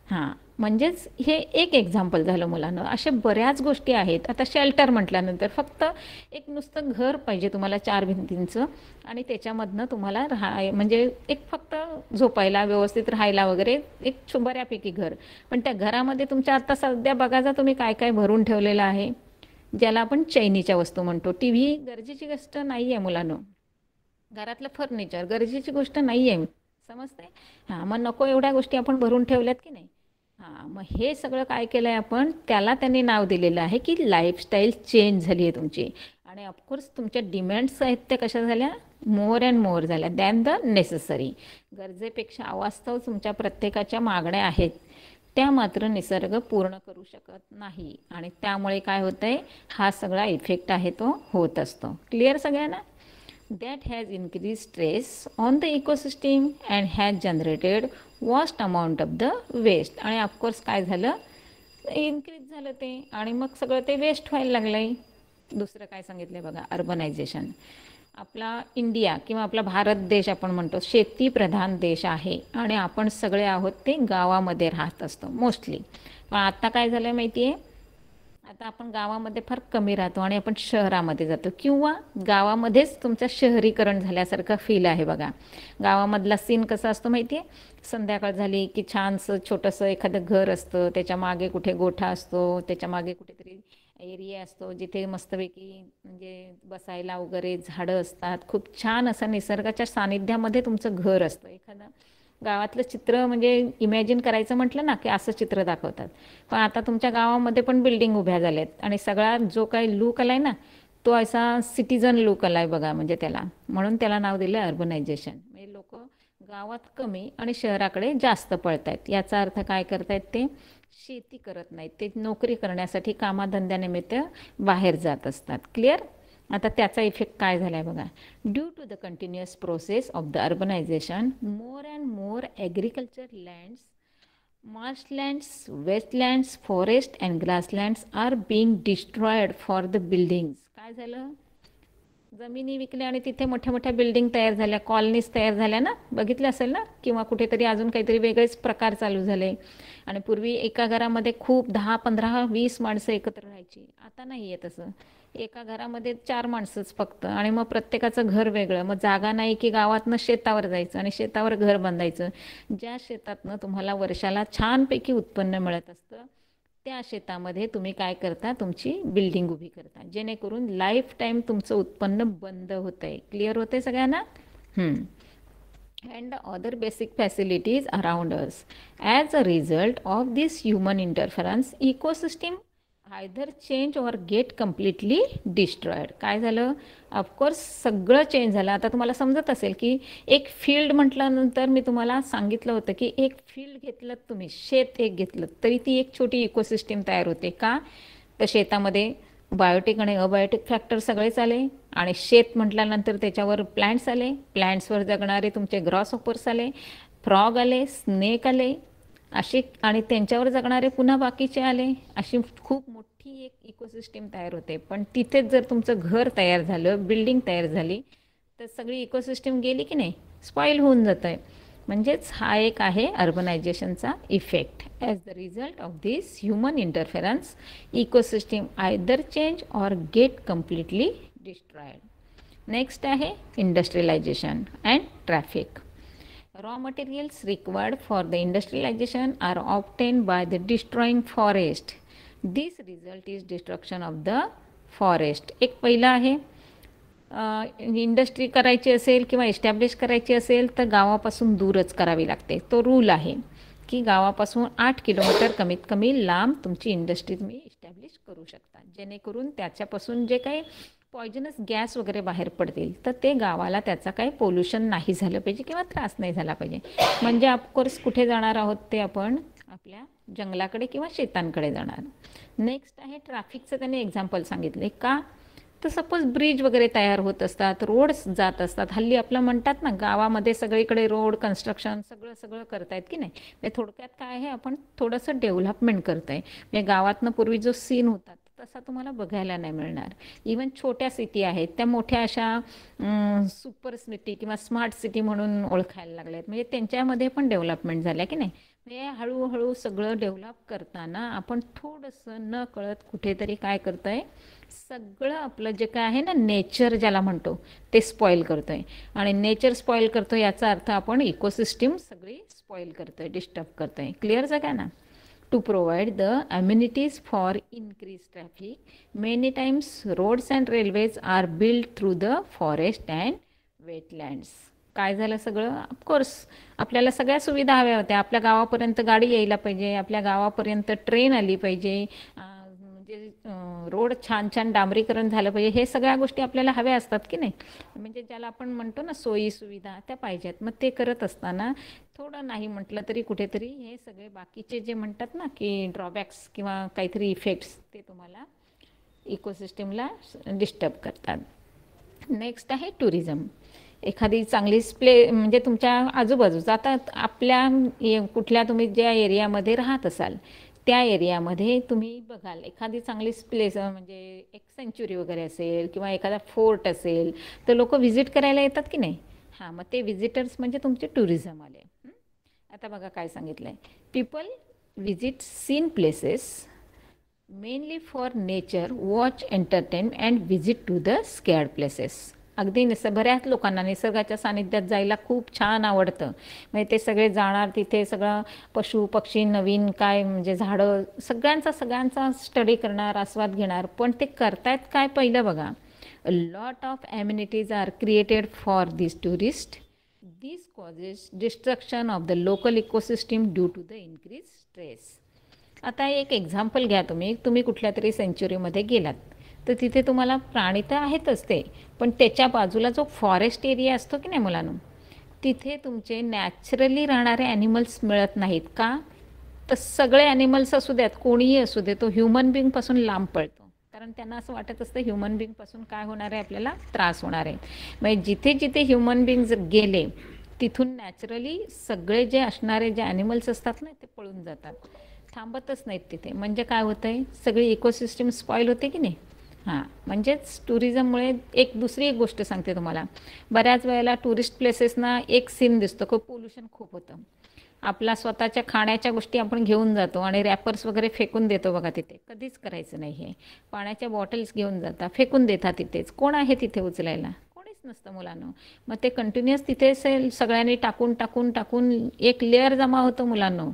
[SPEAKER 2] हां, म्हणजेच हे एक एक्झाम्पल झालं मुलांना. अशा बऱ्याच गोष्टी आहेत. आता शेल्टर म्हटल्यानंतर फक्त एक नुसतं घर पाहिजे तुम्हाला 4 भिंतींचं आणि त्याच्यामधनं तुम्हाला म्हणजे एक फक्त झोपायला, व्यवस्थित राहायला वगैरे एक बऱ्यापैकी घर. पण त्या घरामध्ये तुमच्या आत्ता सध्या बघा जा तुम्ही काय काय भरून ठेवलेलं आहे, ज्याला आपण चैनीच्या वस्तू म्हणतो. टी व्ही गरजेची गोष्ट नाही आहे मुलांनो. घरातलं फर्निचर गरजेची गोष्ट नाही आहे. समजते? हां, मग नको एवढ्या गोष्टी आपण भरून ठेवल्यात की नाही. हां, मग हे सगळं काय केलं आहे आपण, त्याला त्यांनी नाव दिलेलं आहे की लाईफस्टाईल चेंज झाली आहे तुमची. आणि ऑफकोर्स तुमच्या डिमांड्स आहेत त्या कशा झाल्या, मोर अँड मोर झाल्या दॅन द नेसेसरी. गरजेपेक्षा अवास्तव तुमच्या प्रत्येकाच्या मागण्या आहेत, त्या मात्र निसर्ग पूर्ण करू शकत नाही. आणि त्यामुळे काय होतं आहे, हा सगळा इफेक्ट आहे तो होत असतो. क्लिअर सगळ्यांना? that has increased stress on the ecosystem and has generated vast amount of the waste. आणि ऑफकोर्स काय झालं, इन्क्रीज झालं ते आणि मग सगळं ते वेस्ट व्हायला लागलं आहे. दुसरं काय सांगितलं बघा, अर्बनायझेशन. आपला इंडिया किंवा आपला भारत देश आपण म्हणतो शेतीप्रधान देश आहे आणि आपण सगळे आहोत ते गावामध्ये राहत असतो मोस्टली. पण आता काय झालं आहे माहिती आहे, आता आपण गावामध्ये फार कमी राहतो आणि आपण शहरामध्ये जातो किंवा गावामध्येच तुमचं शहरीकरण झाल्यासारखं फील आहे बघा. गावामधला सीन कसा असतो माहिती आहे, संध्याकाळ झाली की छानसं छोटंसं एखादं घर असतं, त्याच्या मागे कुठे गोठा असतो, त्याच्या मागे कुठेतरी एरिया असतो जिथे मस्तपैकी म्हणजे बसायला वगैरे झाडं असतात. खूप छान असं निसर्गाच्या सानिध्यामध्ये तुमचं घर असतं. एखादं गावातलं चित्र म्हणजे इमॅजिन करायचं म्हटलं ना की असं चित्र दाखवतात. पण आता तुमच्या गावामध्ये पण बिल्डिंग उभ्या झाल्यात आणि सगळा जो काही लूक आला आहे ना, तो असा सिटिझन लूक आला आहे बघा. म्हणजे त्याला म्हणून त्याला नाव दिलं अर्बनायझेशन. म्हणजे लोक गावात कमी आणि शहराकडे जास्त पळत आहेत. याचा अर्थ काय करतायत, ते शेती करत नाहीत, ते नोकरी करण्यासाठी कामाधंद्यानिमित्त बाहेर जात असतात. क्लिअर? आता त्याचा इफेक्ट काय झाला आहे बघा. Due to the continuous process of the urbanisation, more and more agriculture lands, marshlands, wastelands, forest and grasslands are being destroyed for the buildings. काय झालं, जमिनी विकल्या आणि तिथे मोठ्या मोठ्या बिल्डिंग तयार झाल्या, कॉलनीज तयार झाल्या ना, बघितलं असेल ना. किंवा कुठेतरी अजून काहीतरी वेगळेच प्रकार चालू झाले. आणि पूर्वी एका घरामध्ये खूप 10, 15, 20 माणसं एकत्र राहायची. आता नाही आहे तसं. एका घरामध्ये 4 माणसंच फक्त आणि मग प्रत्येकाचं घर वेगळं. मग जागा नाही की गावातनं शेतावर जायचं आणि शेतावर घर बांधायचं. ज्या शेतातनं तुम्हाला वर्षाला छानपैकी उत्पन्न मिळत असतं त्या शेतामध्ये तुम्ही काय करता, तुमची बिल्डिंग उभी करता, जेणेकरून लाईफ टाईम तुमचं उत्पन्न बंद होतं आहे. क्लिअर होतं आहे सगळ्यांना? and other basic facilities around us. As a result of this human interference, ecosystem either change or get completely destroyed. काय झालं? ऑफकोर्स सगळं चेंज झालं. आता तुम्हाला समजत असेल की एक फील्ड म्हटल्यानंतर मी तुम्हाला सांगितलं होतं की एक फील्ड घेतलं तुम्ही, शेत एक घेतलं तरी ती एक छोटी इकोसिस्टीम तयार होते. का? तर शेतामध्ये बायोटिक आणि अबायोटिक फॅक्टर सगळेच आले आणि शेत म्हटल्यानंतर त्याच्यावर प्लॅन्ट्स आले, प्लॅन्ट्सवर जगणारे तुमचे ग्रॉसहॉपर्स आले, फ्रॉग आले, स्नेक आले, अशी आणि त्यांच्यावर जगणारे पुन्हा बाकीचे आले. अशी खूप मोठी एक इकोसिस्टीम तयार होते. पण तिथेच जर तुमचं घर तयार झालं, बिल्डिंग तयार झाली, तर सगळी इकोसिस्टीम गेली की नाही, स्पॉईल होऊन जातं आहे. म्हणजेच हा एक आहे अर्बनायझेशनचा effect. As the result of this human interference ecosystem either change or get completely destroyed. Next आहे industrialisation and traffic. Raw materials required for the industrialization are obtained by the destroying forest. This result is destruction of the forest. एक पहिला आहे, industry करायची असेल किंवा establish करायची असेल तर गावापासून दूरच करावी लागते. तो रूल आहे की गावापासून 8 किलोमीटर कमीत कमी लांब तुमची इंडस्ट्री तुम्ही इस्टॅब्लिश करू शकता, जेणेकरून त्याच्यापासून जे काही पॉयझनस गॅस वगैरे बाहेर पडतील तर ते गावाला त्याचा काही पोल्युशन नाही झालं पाहिजे किंवा त्रास नाही झाला पाहिजे. म्हणजे ऑफकोर्स कुठे जाणार आहोत ते आपण आपल्या जंगलाकडे किंवा शेतांकडे जाणार. नेक्स्ट आहे ट्रॅफिकचं. त्याने एक्झाम्पल सांगितले. का? तर सपोज ब्रिज वगैरे तयार होत असतात, रोड्स जात असतात. हल्ली आपलं म्हणतात ना, गावामध्ये सगळीकडे रोड कन्स्ट्रक्शन सगळं करतायत की नाही. म्हणजे थोडक्यात काय आहे, आपण थोडंसं डेव्हलपमेंट करत आहे. म्हणजे गावातनं पूर्वी जो सीन होता तसा तुम्हाला बघायला नाही मिळणार. इवन छोट्या सिटी आहेत त्या मोठ्या अशा सुपर सिटी किंवा स्मार्ट सिटी म्हणून ओळखायला लागल्या आहेत. म्हणजे त्यांच्यामध्ये पण डेव्हलपमेंट झाल्या की नाही. म्हणजे हळूहळू सगळं डेव्हलप करताना आपण थोडंसं न कळत कुठेतरी काय करतो आहे, सगळं आपलं जे काय आहे ना, नेचर ज्याला म्हणतो ते स्पॉईल करतो आहे. आणि नेचर स्पॉईल करतो याचा अर्थ आपण इकोसिस्टीम सगळी स्पॉईल करतो आहे, डिस्टर्ब करतो आहे. क्लिअर आहे ना? To provide the amenities for increased traffic, many times roads and railways are built through the forest and wetlands. काय झालं? सगळं ऑफकोर्स आपल्याला सगळ्या सुविधा हव्या होत्या. आपल्या गावापर्यंत गाडी यायला पाहिजे, आपल्या गावापर्यंत ट्रेन आली पाहिजे, म्हणजे रोड छान छान डांबरीकरण झालं पाहिजे. हे सगळ्या गोष्टी आपल्याला हव्या असतात की नाही. म्हणजे ज्याला आपण म्हणतो ना सोयी सुविधा, त्या पाहिजेत. मग ते करत असताना थोडं नाही म्हटलं तरी कुठेतरी हे सगळे बाकीचे जे म्हणतात ना की ड्रॉबॅक्स किंवा काहीतरी इफेक्ट्स, ते तुम्हाला इकोसिस्टीमला डिस्टर्ब करतात. नेक्स्ट आहे टुरिझम. एखादी चांगली म्हणजे तुमच्या आजूबाजूचा, आता आपल्या कुठल्या तुम्ही ज्या एरियामध्ये राहत असाल त्या एरियामध्ये तुम्ही बघाल एखादी चांगली प्लेस, म्हणजे एक सेंच्युरी वगैरे असेल किंवा एखादा फोर्ट असेल तर लोक व्हिजिट करायला येतात की नाही. हां, मग ते व्हिजिटर्स म्हणजे तुमचे टुरिझम आले. आता बघा काय सांगितलं आहे. People visit seen places mainly for nature, watch, entertain and visit to the scared places. अगदी बऱ्याच लोकांना निसर्गाच्या सानिध्यात जायला खूप छान आवडतं. म्हणजे ते सगळे जाणार तिथे, सगळं पशु पक्षी, नवीन काय म्हणजे झाडं, सगळ्यांचा स्टडी करणार, आस्वाद घेणार. पण ते करतायत काय? पहिलं बघा, a lot of amenities are created for this tourist. This causes destruction of the local ecosystem due to the increase stress. आता एक एक्झाम्पल घ्या. तुम्ही कुठल्या तरी सेंच्युरीमध्ये गेलात तर तिथे तुम्हाला प्राणी तर आहेतच ते, पण त्याच्या बाजूला जो फॉरेस्ट एरिया असतो की नाही मुलांनो, तिथे तुमचे नॅचरली राहणारे ॲनिमल्स मिळत नाहीत. का? तर सगळे ॲनिमल्स असू द्यात, कोणीही असू दे, तो ह्युमन बिंगपासून लांब पळतो. कारण त्यांना असं वाटत असतं ह्युमन बिंगपासून काय होणार आहे, आपल्याला त्रास होणार आहे. म्हणजे जिथे जिथे ह्युमन बिंग्स गेले तिथून नॅचरली सगळे जे असणारे जे ॲनिमल्स असतात ना ते पळून जातात, थांबतच नाहीत तिथे. म्हणजे काय होतं आहे, सगळी इकोसिस्टीम स्पॉईल होते की नाही. हां, म्हणजेच टुरिझममुळे एक दुसरी एक गोष्ट सांगते तुम्हाला. बऱ्याच वेळेला टुरिस्ट प्लेसेसना एक सीन दिसतो, खूप पोल्युशन खूप होतं. आपला स्वतःच्या खाण्याच्या गोष्टी आपण घेऊन जातो आणि रॅपर्स वगैरे फेकून देतो बघा तिथे. कधीच करायचं नाही हे. पाण्याच्या बॉटल्स घेऊन जाता, फेकून देता तिथेच. कोण आहे तिथे उचलायला? कोणीच नसतं मुलांनो. मग ते कंटिन्युअस तिथे सगळ्यांनी टाकून एक लेअर जमा होतं मुलांनो.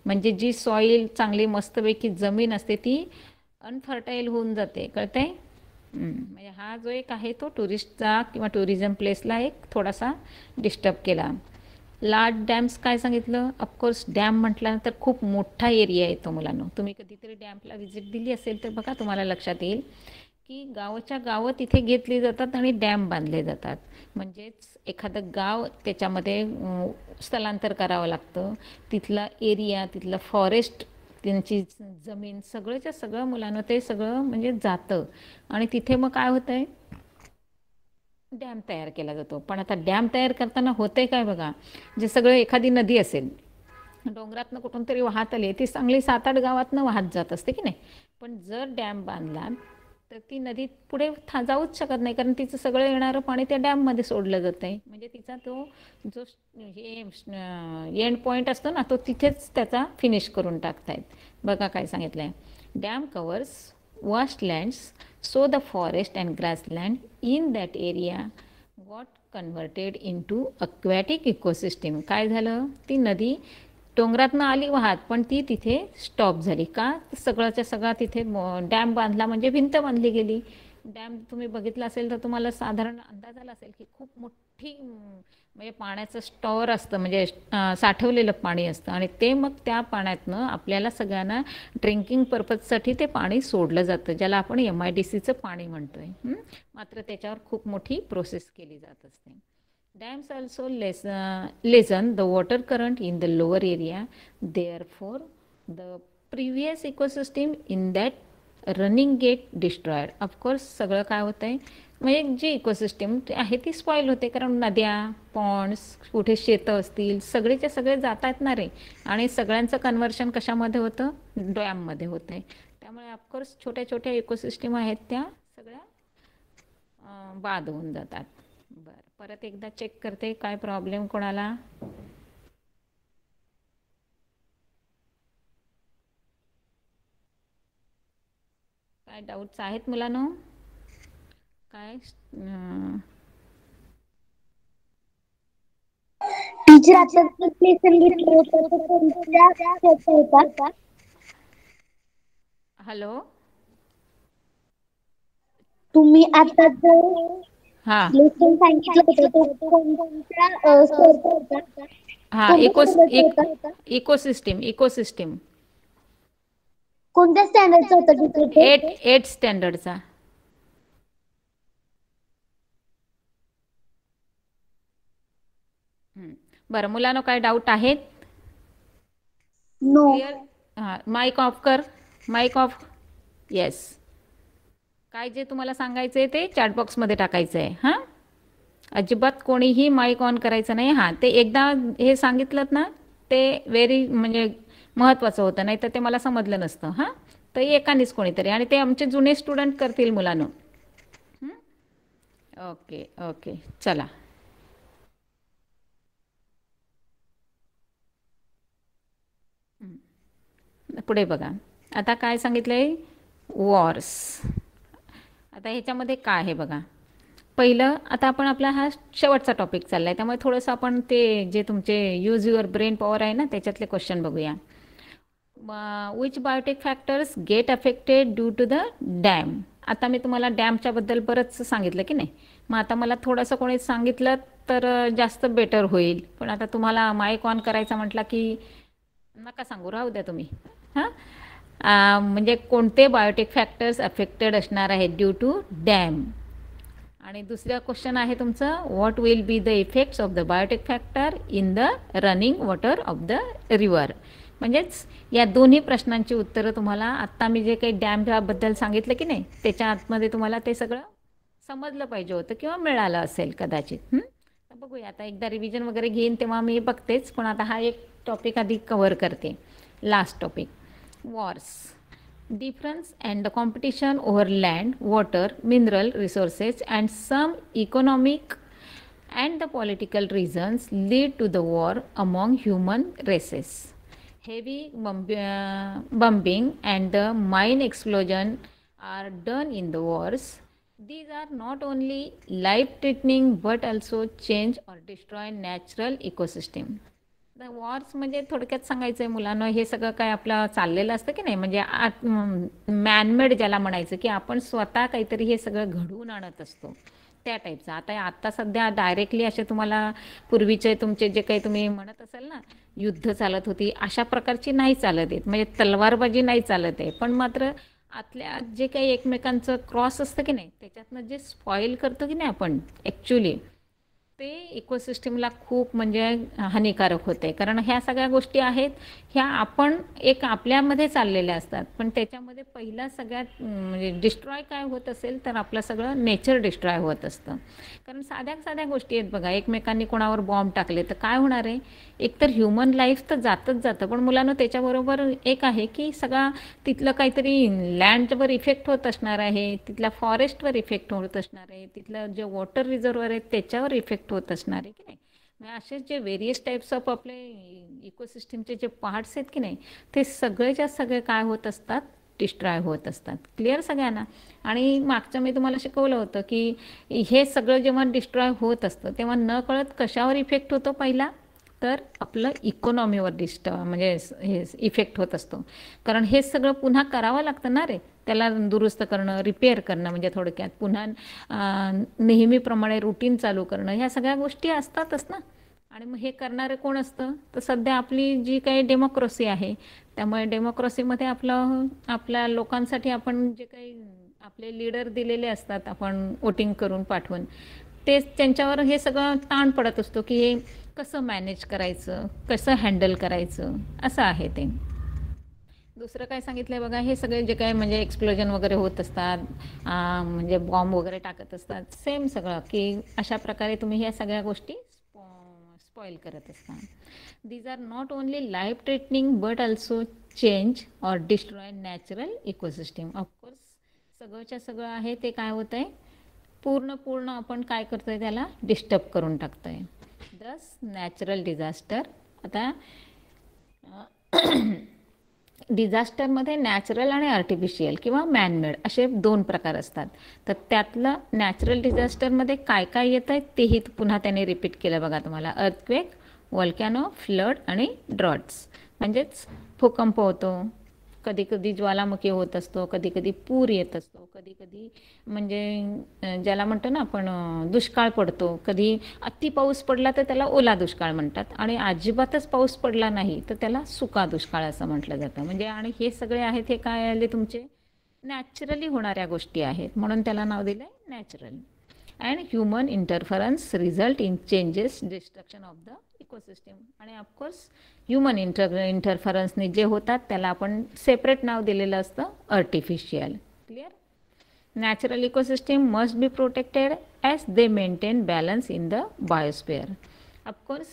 [SPEAKER 2] म्हणजे जी सॉईल चांगली मस्तपैकी जमीन असते ती अनफर्टाईल होऊन जाते. कळतंय? म्हणजे हा जो एक आहे तो टुरिस्टचा किंवा टुरिझम प्लेसला एक थोडासा डिस्टर्ब केला. लार्ज डॅम्स काय सांगितलं, ऑफकोर्स डॅम म्हटल्यानंतर खूप मोठा एरिया येतो मुलांनो. तुम्ही कधीतरी डॅमला व्हिजिट दिली असेल तर बघा तुम्हाला लक्षात येईल की गावाच्या गावं तिथे घेतली जातात आणि डॅम बांधले जातात. म्हणजेच एखादं गाव त्याच्यामध्ये स्थलांतर करावं लागतं. तिथला एरिया, तिथलं फॉरेस्ट, त्यांची जमीन सगळंच्या सगळं मुलांना ते सगळं म्हणजे जातं आणि तिथे मग काय होतं आहे, डॅम तयार केला जातो. पण आता डॅम तयार करताना होतंय काय बघा, जे सगळं एखादी नदी असेल, डोंगरातनं कुठून तरी वाहत आली, ती चांगली 7-8 गावातनं वाहत जात असते की नाही. पण जर डॅम बांधला तर ती नदी पुढे जाऊच शकत नाही, कारण तिचं सगळं येणारं पाणी त्या डॅममध्ये सोडलं जातं आहे. म्हणजे तिचा तो जो हे एंड पॉईंट असतो ना, तो तिथेच त्याचा फिनिश करून टाकतायत. बघा काय सांगितलं आहे, dam covers vast lands, so the forest and grassland in that area got converted into aquatic ecosystem. काय झालं, ती नदी डोंगरातनं आली वाहत, पण ती तिथे स्टॉप झाली. का, सगळ्याच्या सगळा तिथे डॅम बांधला म्हणजे भिंत बांधली गेली. डॅम तुम्ही बघितलं असेल तर तुम्हाला साधारण अंदाज आला असेल की खूप मोठी म्हणजे पाण्याचं स्टोअर असतं, म्हणजे साठवलेलं पाणी असतं आणि ते मग त्या पाण्यातनं आपल्याला सगळ्यांना ड्रिंकिंग पर्पजसाठी ते पाणी सोडलं जातं, ज्याला आपण MIDCचं पाणी म्हणतो आहे. मात्र त्याच्यावर खूप मोठी प्रोसेस केली जात असते. Dams also lesson the water current in the lower area, therefore the previous ecosystem in that running get destroyed. Of course सगळं काय होतं आहे, म्हणजे जी इकोसिस्टीम आहे ती स्पॉईल होते, कारण नद्या, पॉन्ड्स, कुठे शेतं असतील, सगळेच्या सगळे जाता येणार आहे आणि सगळ्यांचं कन्व्हर्शन कशामध्ये होतं, डॅममध्ये होतं आहे. त्यामुळे ऑफकोर्स छोट्या छोट्या इकोसिस्टीम आहेत त्या सगळ्या बाद होऊन जातात. बरं, परत एकदा चेक करते काय प्रॉब्लेम कोणाला. काय डाऊट्स आहेत मुलांनो? काय
[SPEAKER 3] टीचर आता लेसन घेतलं होतं तर कोणत्या ह्याचा होता?
[SPEAKER 2] हॅलो,
[SPEAKER 3] तुम्ही आता जर
[SPEAKER 2] हां
[SPEAKER 3] लेसन सांगितलं होतं तो कोणत्या स्तराचा होता?
[SPEAKER 2] हां,
[SPEAKER 3] कोणत्या स्टँडर्डचा होता?
[SPEAKER 2] इकोसिस्टीम
[SPEAKER 3] कोणत्या स्टँडर्डचा होता टीचर तो?
[SPEAKER 2] 8 स्टँडर्डचा. बरं मुलांनो, काय डाऊट आहेत?
[SPEAKER 3] नो.
[SPEAKER 2] क्लिअर? हां, माईक ऑफ कर, माईक ऑफ. येस, काय जे तुम्हाला सांगायचं आहे ते चॅट बॉक्समध्ये टाकायचं आहे. हां, अजिबात कोणीही माईक ऑन करायचं नाही. हां, ते एकदा हे सांगितलं ना, ते व्हेरी म्हणजे महत्त्वाचं होतं, नाही तर ते मला समजलं नसतं. हां, तर एकानेच कोणीतरी, आणि ते आमचे जुने स्टुडंट करतील मुलांनो. ओके ओके, चला पुढे बघा. आता काय सांगितलंय, वॉर्स. आता ह्याच्यामध्ये काय आहे बघा. पहिलं, आता आपण आपला हा शेवटचा टॉपिक चालला आहे, त्यामुळे थोडंसं आपण ते जे तुमचे यूज युअर ब्रेन पॉवर आहे ना, त्याच्यातले क्वेश्चन बघूया. Which biotic factors get affected due to the dam. आता मी तुम्हाला डॅमच्या बद्दल बरंच सांगितलं की नाही. मग आता मला थोडंसं कोणी सांगितलं तर जास्त बेटर होईल, पण आता तुम्हाला माईक ऑन करायचा म्हटला की नका सांगू, राहू द्या तुम्ही. हां, म्हणजे कोणते बायोटिक फॅक्टर्स अफेक्टेड असणार आहेत ड्यू टू डॅम. आणि दुसरा क्वेश्चन आहे तुमचं, what will be the effects of the biotic factor in the running water of the river. म्हणजेच या दोन्ही प्रश्नांची उत्तरं तुम्हाला आत्ता मी जे काही डॅमबद्दल सांगितलं की नाही, त्याच्या आतमध्ये तुम्हाला ते सगळं समजलं पाहिजे होतं किंवा मिळालं असेल कदाचित. तर बघूया, आता एकदा रिव्हिजन वगैरे घेईन तेव्हा मी बघतेच, पण आता हा एक टॉपिक आधी कव्हर करते. Last topic, Wars. Difference and the competition over land, water, mineral resources and some economic and the political reasons lead to the war among human races. Heavy bombing and the mine explosion are done in the wars. These are not only life-threatening but also change or destroy natural ecosystem. Wars म्हणजे थोडक्यात सांगायचं आहे मुलांना, हे सगळं काय आपलं चाललेलं असतं की नाही, म्हणजे मॅनमेड ज्याला म्हणायचं, की आपण स्वतः काहीतरी हे सगळं घडवून आणत असतो. त्या टाईपचा. आता सध्या डायरेक्टली असे तुम्हाला पूर्वीचे तुमचे जे काही तुम्ही म्हणत असाल ना, युद्ध चालत होती, अशा प्रकारची नाही चालत आहेत, म्हणजे तलवारबाजी नाही चालत आहे. पण मात्र आतल्या जे काही एकमेकांचं क्रॉस असतं की नाही, त्याच्यातनं जे स्पॉईल करतो की नाही आपण ॲक्च्युली, ते इकोसिस्टमला खूप म्हणजे हानिकारक होते. कारण ह्या सगळ्या गोष्टी आहेत, ह्या आपण एक आपल्यामध्ये चाललेल्या असतात. पण त्याच्यामध्ये पहिला सगळ्यात म्हणजे डिस्ट्रॉय काय होत असेल तर आपलं सगळं नेचर डिस्ट्रॉय होत असतं. कारण साध्या साध्या गोष्टी आहेत बघा, एकमेकांनी कोणावर बॉम्ब टाकले तर काय होणार आहे, एकतर ह्युमन लाईफ तर जातच जातं, पण मुलांना त्याच्याबरोबर एक आहे की सगळा तिथलं काहीतरी लँडवर इफेक्ट होत असणार आहे, तिथल्या फॉरेस्टवर इफेक्ट होत असणार आहे, तिथलं जे वॉटर रिझर्वर आहे त्याच्यावर इफेक्ट होत असणार आहे की नाही. म्हणजे असे जे व्हेरियस टाईप्स ऑफ आपले इकोसिस्टमचे जे पार्ट्स आहेत की नाही, ते सगळेच्या सगळे काय होत असतात, डिस्ट्रॉय होत असतात. क्लिअर सगळ्यांना. आणि मागचं मी तुम्हाला शिकवलं होतं की हे सगळं जेव्हा डिस्ट्रॉय होत असतं तेव्हा न कळत कशावर इफेक्ट होतो पहिला, तर आपलं इकॉनॉमीवर म्हणजे हे इफेक्ट होत असतो. कारण हे सगळं पुन्हा करावं लागतं ना रे, त्याला दुरुस्त करणं, रिपेअर करणं, म्हणजे थोडक्यात पुन्हा नेहमीप्रमाणे रुटीन चालू करणं, ह्या सगळ्या गोष्टी असतातच ना. आणि मग हे करणारे कोण असतं, तर सध्या आपली जी काही डेमोक्रेसी आहे, त्यामुळे डेमोक्रेसीमध्ये आपल्या लोकांसाठी आपण जे काही आपले लीडर दिलेले असतात, आपण वोटिंग करून पाठवून, तेच त्यांच्यावर हे सगळं ताण पडत असतो की हे कसं मॅनेज करायचं, कसं हँडल करायचं, असं आहे ते. दुसरं काय सांगितलं आहे बघा, हे सगळे जे काय म्हणजे एक्सप्लोजन वगैरे होत असतात, म्हणजे बॉम्ब वगैरे टाकत असतात, सेम सगळं की अशा प्रकारे तुम्ही ह्या सगळ्या गोष्टी स्पॉईल करत असतात. These are not only life threatening but also change or destroy natural ecosystem. Of course सगळंच्या सगळं आहे ते काय होतं आहे, पूर्ण आपण काय करतो आहे, त्याला डिस्टर्ब करून टाकतो आहे. दस नॅचरल डिझास्टर. आता डिझास्टरमध्ये नॅचरल आणि आर्टिफिशियल किंवा मॅनमेड असे 2 प्रकार असतात. तर त्यातलं नॅचरल डिझास्टरमध्ये काय काय येतं आहे तेही पुन्हा त्याने रिपीट केलं बघा तुम्हाला. अर्थक्वेक, व्हॉल्कॅनो, फ्लड आणि ड्रॉट्स. म्हणजेच भूकंप होतो, कधी कधी ज्वालामुखी होत असतो, कधी कधी पूर येत असतो, कधी कधी म्हणजे ज्याला म्हणतो ना आपण दुष्काळ पडतो. कधी अति पाऊस पडला तर त्याला ओला दुष्काळ म्हणतात, आणि अजिबातच पाऊस पडला नाही तर त्याला सुका दुष्काळ असं म्हटलं जातं. म्हणजे आणि हे सगळे आहेत हे काय आले तुमचे नॅचरली होणाऱ्या गोष्टी आहेत, म्हणून त्याला नाव दिलं आहे natural. And human interference result in changes destruction of the ecosystem. आणि ऑफकोर्स ह्युमन इंटरफरन्सने जे होतात त्याला आपण सेपरेट नाव दिलेलं असतं artificial. Clear. Natural ecosystem must be protected as they maintain balance in the biosphere. Of course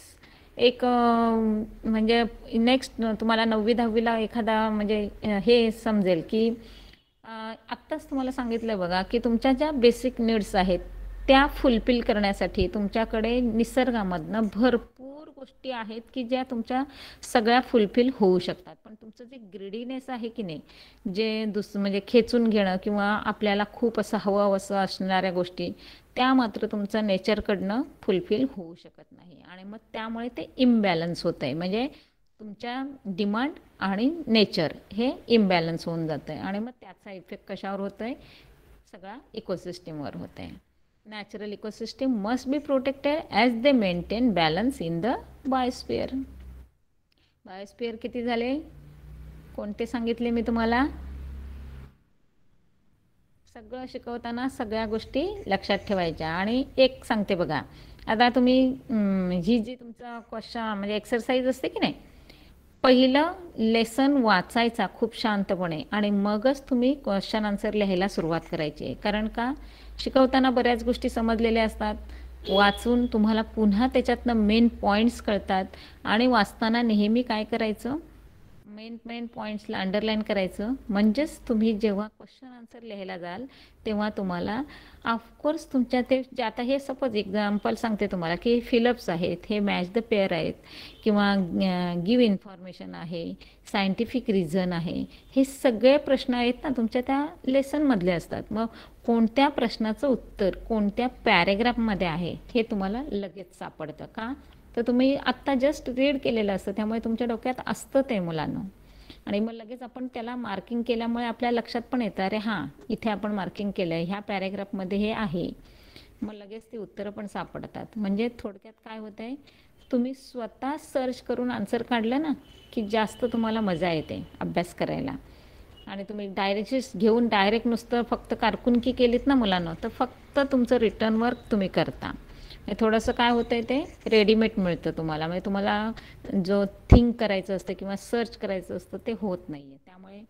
[SPEAKER 2] एक म्हणजे नेक्स्ट तुम्हाला 9वी-10वीला एखादा म्हणजे हे समजेल की आत्ताच तुम्हाला सांगितलं बघा की तुमच्या ज्या बेसिक नीड्स आहेत त्या फुलफिल करण्यासाठी तुमच्याकडे निसर्गामधनं भरपूर गोष्टी आहेत की ज्या तुमच्या सगळ्या फुलफिल होऊ शकतात. पण तुमचं जे ग्रीडीनेस आहे की नाही, जे म्हणजे खेचून घेणं किंवा आपल्याला खूप असं हवं असं असणाऱ्या गोष्टी, त्या मात्र तुमचं नेचरकडनं फुलफिल होऊ शकत नाही. आणि मग त्यामुळे ते इम्बॅलन्स होतं आहे. म्हणजे तुमच्या डिमांड आणि नेचर हे इम्बॅलन्स होऊन जातं आहे, आणि मग त्याचा इफेक्ट कशावर होतो आहे, सगळा इकोसिस्टमवर होतं आहे. Natural ecosystem must be protected as they maintain balance in the biosphere. Biosphere किती झाले, कोणते सांगितले मी तुम्हाला, सगळं शिकवताना सगळ्या गोष्टी लक्षात ठेवायच्या. आणि एक सांगते बघा, आता तुम्ही ही जी तुमचा क्वेश्चन म्हणजे एक्सरसाइज असते की नाही, पहिलं लेसन वाचायचा खूप शांतपणे आणि मगच तुम्ही क्वेश्चन आन्सर लिहायला सुरुवात करायची आहे. कारण का, शिकवताना बऱ्याच गोष्टी समजलेल्या असतात, वाचून तुम्हाला पुन्हा त्याच्यातनं मेन पॉईंट्स कळतात, आणि वाचताना नेहमी काय करायचं, मेन पॉईंट्सला अंडरलाईन करायचं. म्हणजेच तुम्ही जेव्हा क्वेश्चन आन्सर लिहायला जाल तेव्हा तुम्हाला ऑफकोर्स तुमच्या ते आता हे सपोज एक्झाम्पल सांगते तुम्हाला की फिलअप्स आहेत, हे मॅच द पेअर आहेत, किंवा गिव्ह इन्फॉर्मेशन आहे, सायंटिफिक रिझन आहे, हे सगळे प्रश्न आहेत ना तुमच्या त्या लेसनमधले असतात. मग कोणत्या प्रश्नाचं उत्तर कोणत्या पॅरेग्राफमध्ये आहे हे तुम्हाला लगेच सापडतं. का, तर तुम्ही आत्ता जस्ट रीड केलेलं असतं, त्यामुळे तुमच्या डोक्यात असतं ते मुलांना, आणि मग लगेच आपण त्याला मार्किंग केल्यामुळे आपल्या लक्षात पण येतं, अरे हां इथे आपण मार्किंग केलं आहे, ह्या पॅरेग्राफमध्ये हे आहे. मग लगेच ती उत्तरं पण सापडतात. म्हणजे थोडक्यात काय होतं आहे, तुम्ही स्वतः सर्च करून आन्सर काढलं ना की जास्त तुम्हाला मजा येते अभ्यास करायला. आणि तुम्ही डायरेक्ट घेऊन डायरेक्ट नुसतं फक्त कारकुनकी केलीत ना मुलांना, तर फक्त तुमचं रिटर्न वर्क तुम्ही करता. थोडंसं काय होतं आहे, ते रेडीमेड मिळतं तुम्हाला. म्हणजे तुम्हाला जो थिंक करायचं असतं किंवा सर्च करायचं असतं ते होत नाही आहे. त्यामुळे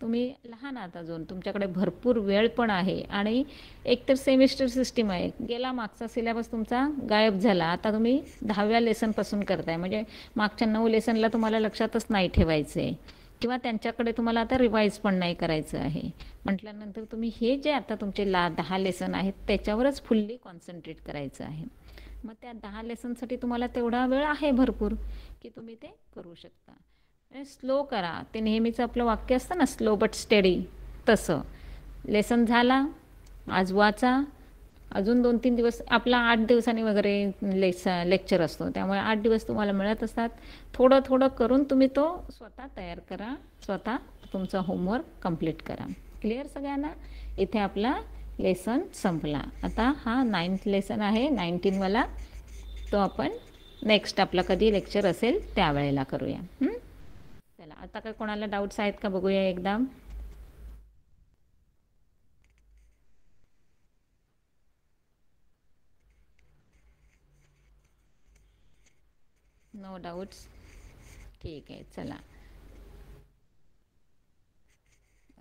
[SPEAKER 2] तुम्ही लहान आहात अजून, तुमच्याकडे भरपूर वेळ पण आहे आणि एकतर सेमिस्टर सिस्टीम आहे. गेला मागचा सिलेबस तुमचा गायब झाला, आता तुम्ही 10व्या लेसनपासून करताय. म्हणजे मागच्या 9 लेसनला तुम्हाला लक्षातच नाही ठेवायचं आहे किंवा त्यांच्याकडे तुम्हाला आता रिवाईज पण नाही करायचं आहे. म्हटल्यानंतर तुम्ही हे जे आता तुमचे 10 लेसन आहेत त्याच्यावरच फुल्ली कॉन्सन्ट्रेट करायचं आहे. मग त्या 10 लेसनसाठी तुम्हाला तेवढा वेळ आहे भरपूर की तुम्ही ते करू शकता. स्लो करा. ते नेहमीचं आपलं वाक्य असतं ना, स्लो बट स्टेडी. तसं लेसन झाला, आज वाचा, अजून 2-3 दिवस, आपला 8 दिवसांनी वगैरे लेक्चर असतो, त्यामुळे 8 दिवस तुम्हाला मिळत असतात. थोडं थोडं करून तुम्ही तो स्वतः तयार करा, स्वतः तुमचा होमवर्क कंप्लीट करा. क्लिअर सगळ्यांना? इथे आपला लेसन संपला. आता हा 9th लेसन आहे, 19वाला. तो आपण नेक्स्ट आपला कधी लेक्चर असेल त्यावेळेला करूया. चला, आता काय कोणाला डाऊट्स आहेत का बघूया एकदा. No doubts? ठीक आहे, चला.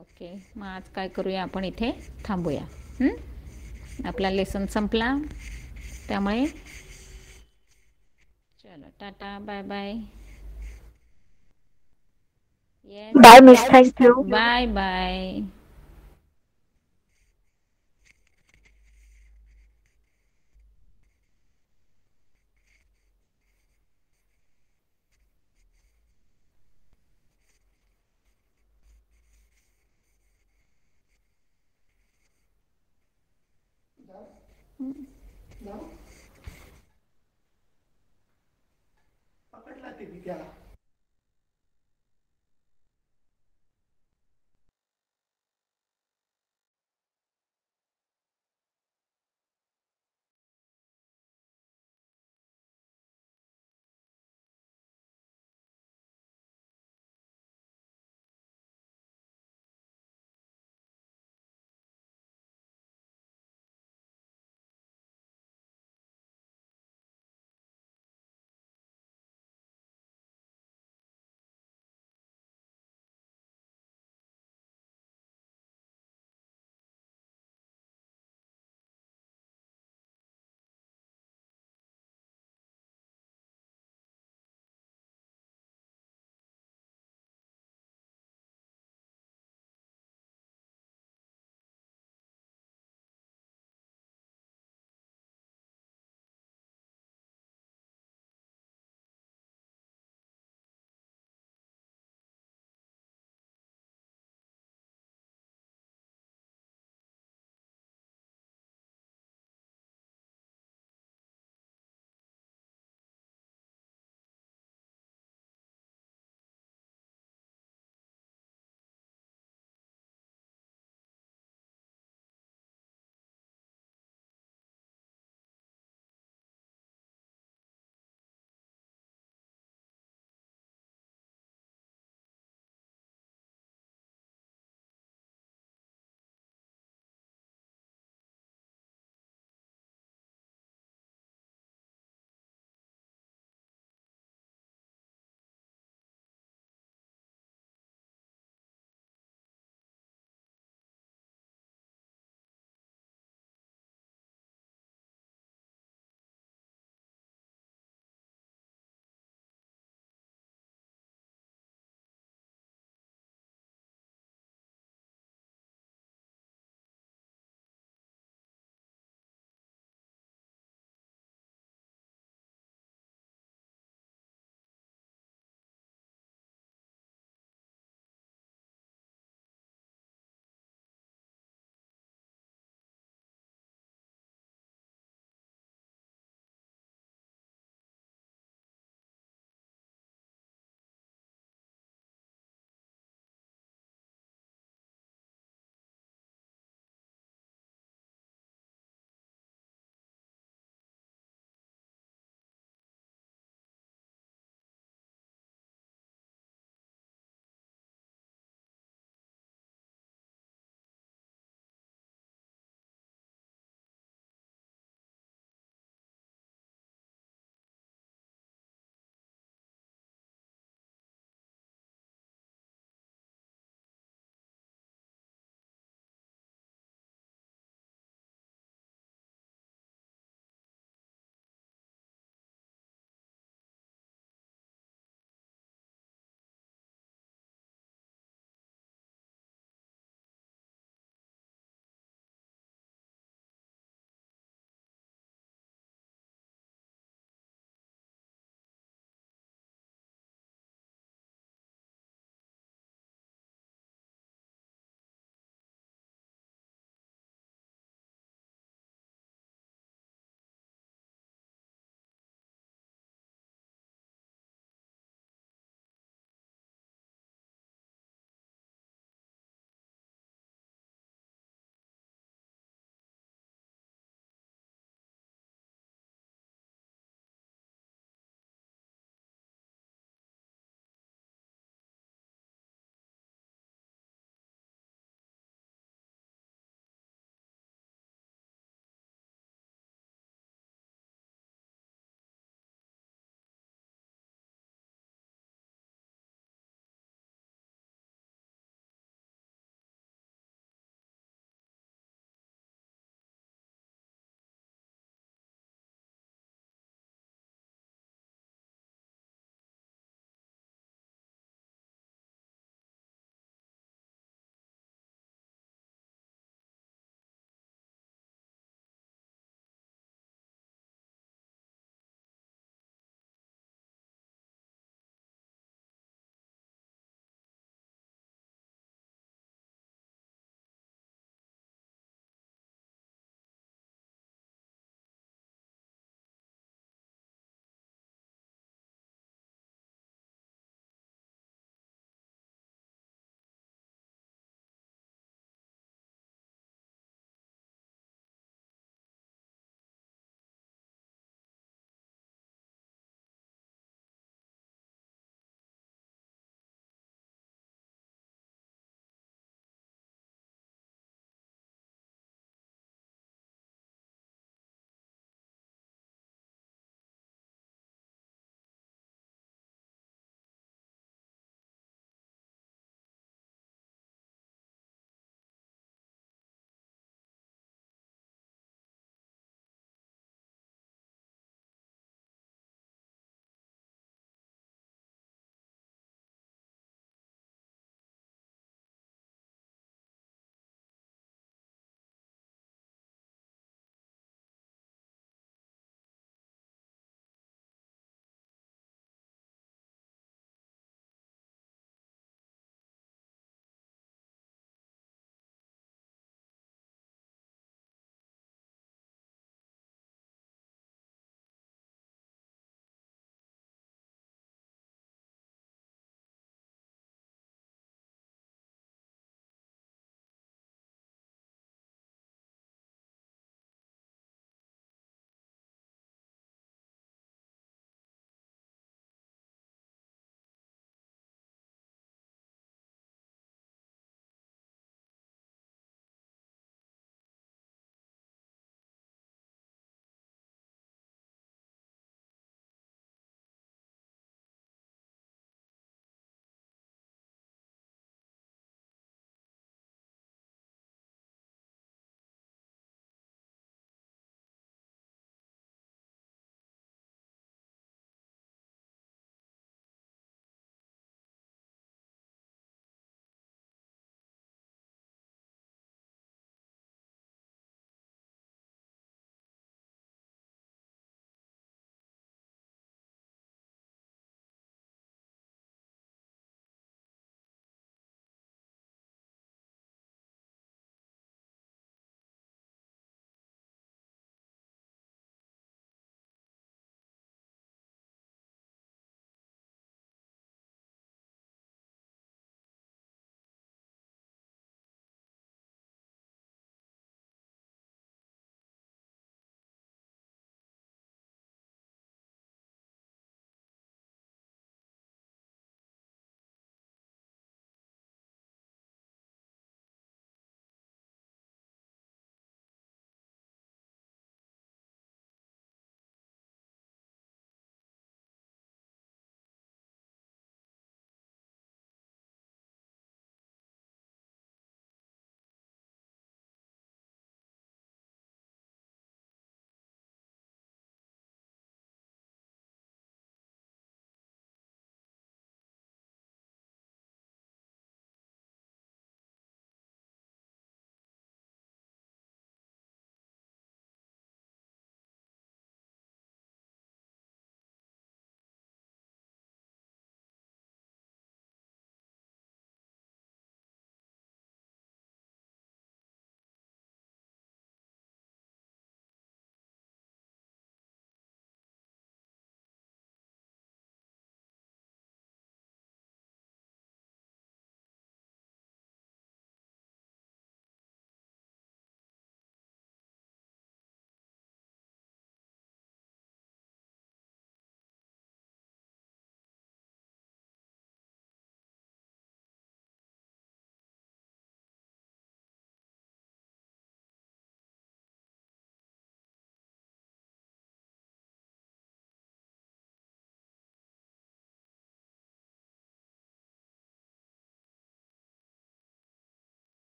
[SPEAKER 2] ओके, मग आज काय करूया, आपण इथे थांबूया. आपला लेसन संपला, त्यामुळे चलो tata, bye bye. Yes,
[SPEAKER 3] bye miss, thank you.
[SPEAKER 2] Bye bye.
[SPEAKER 4] पकडला ते त्याला.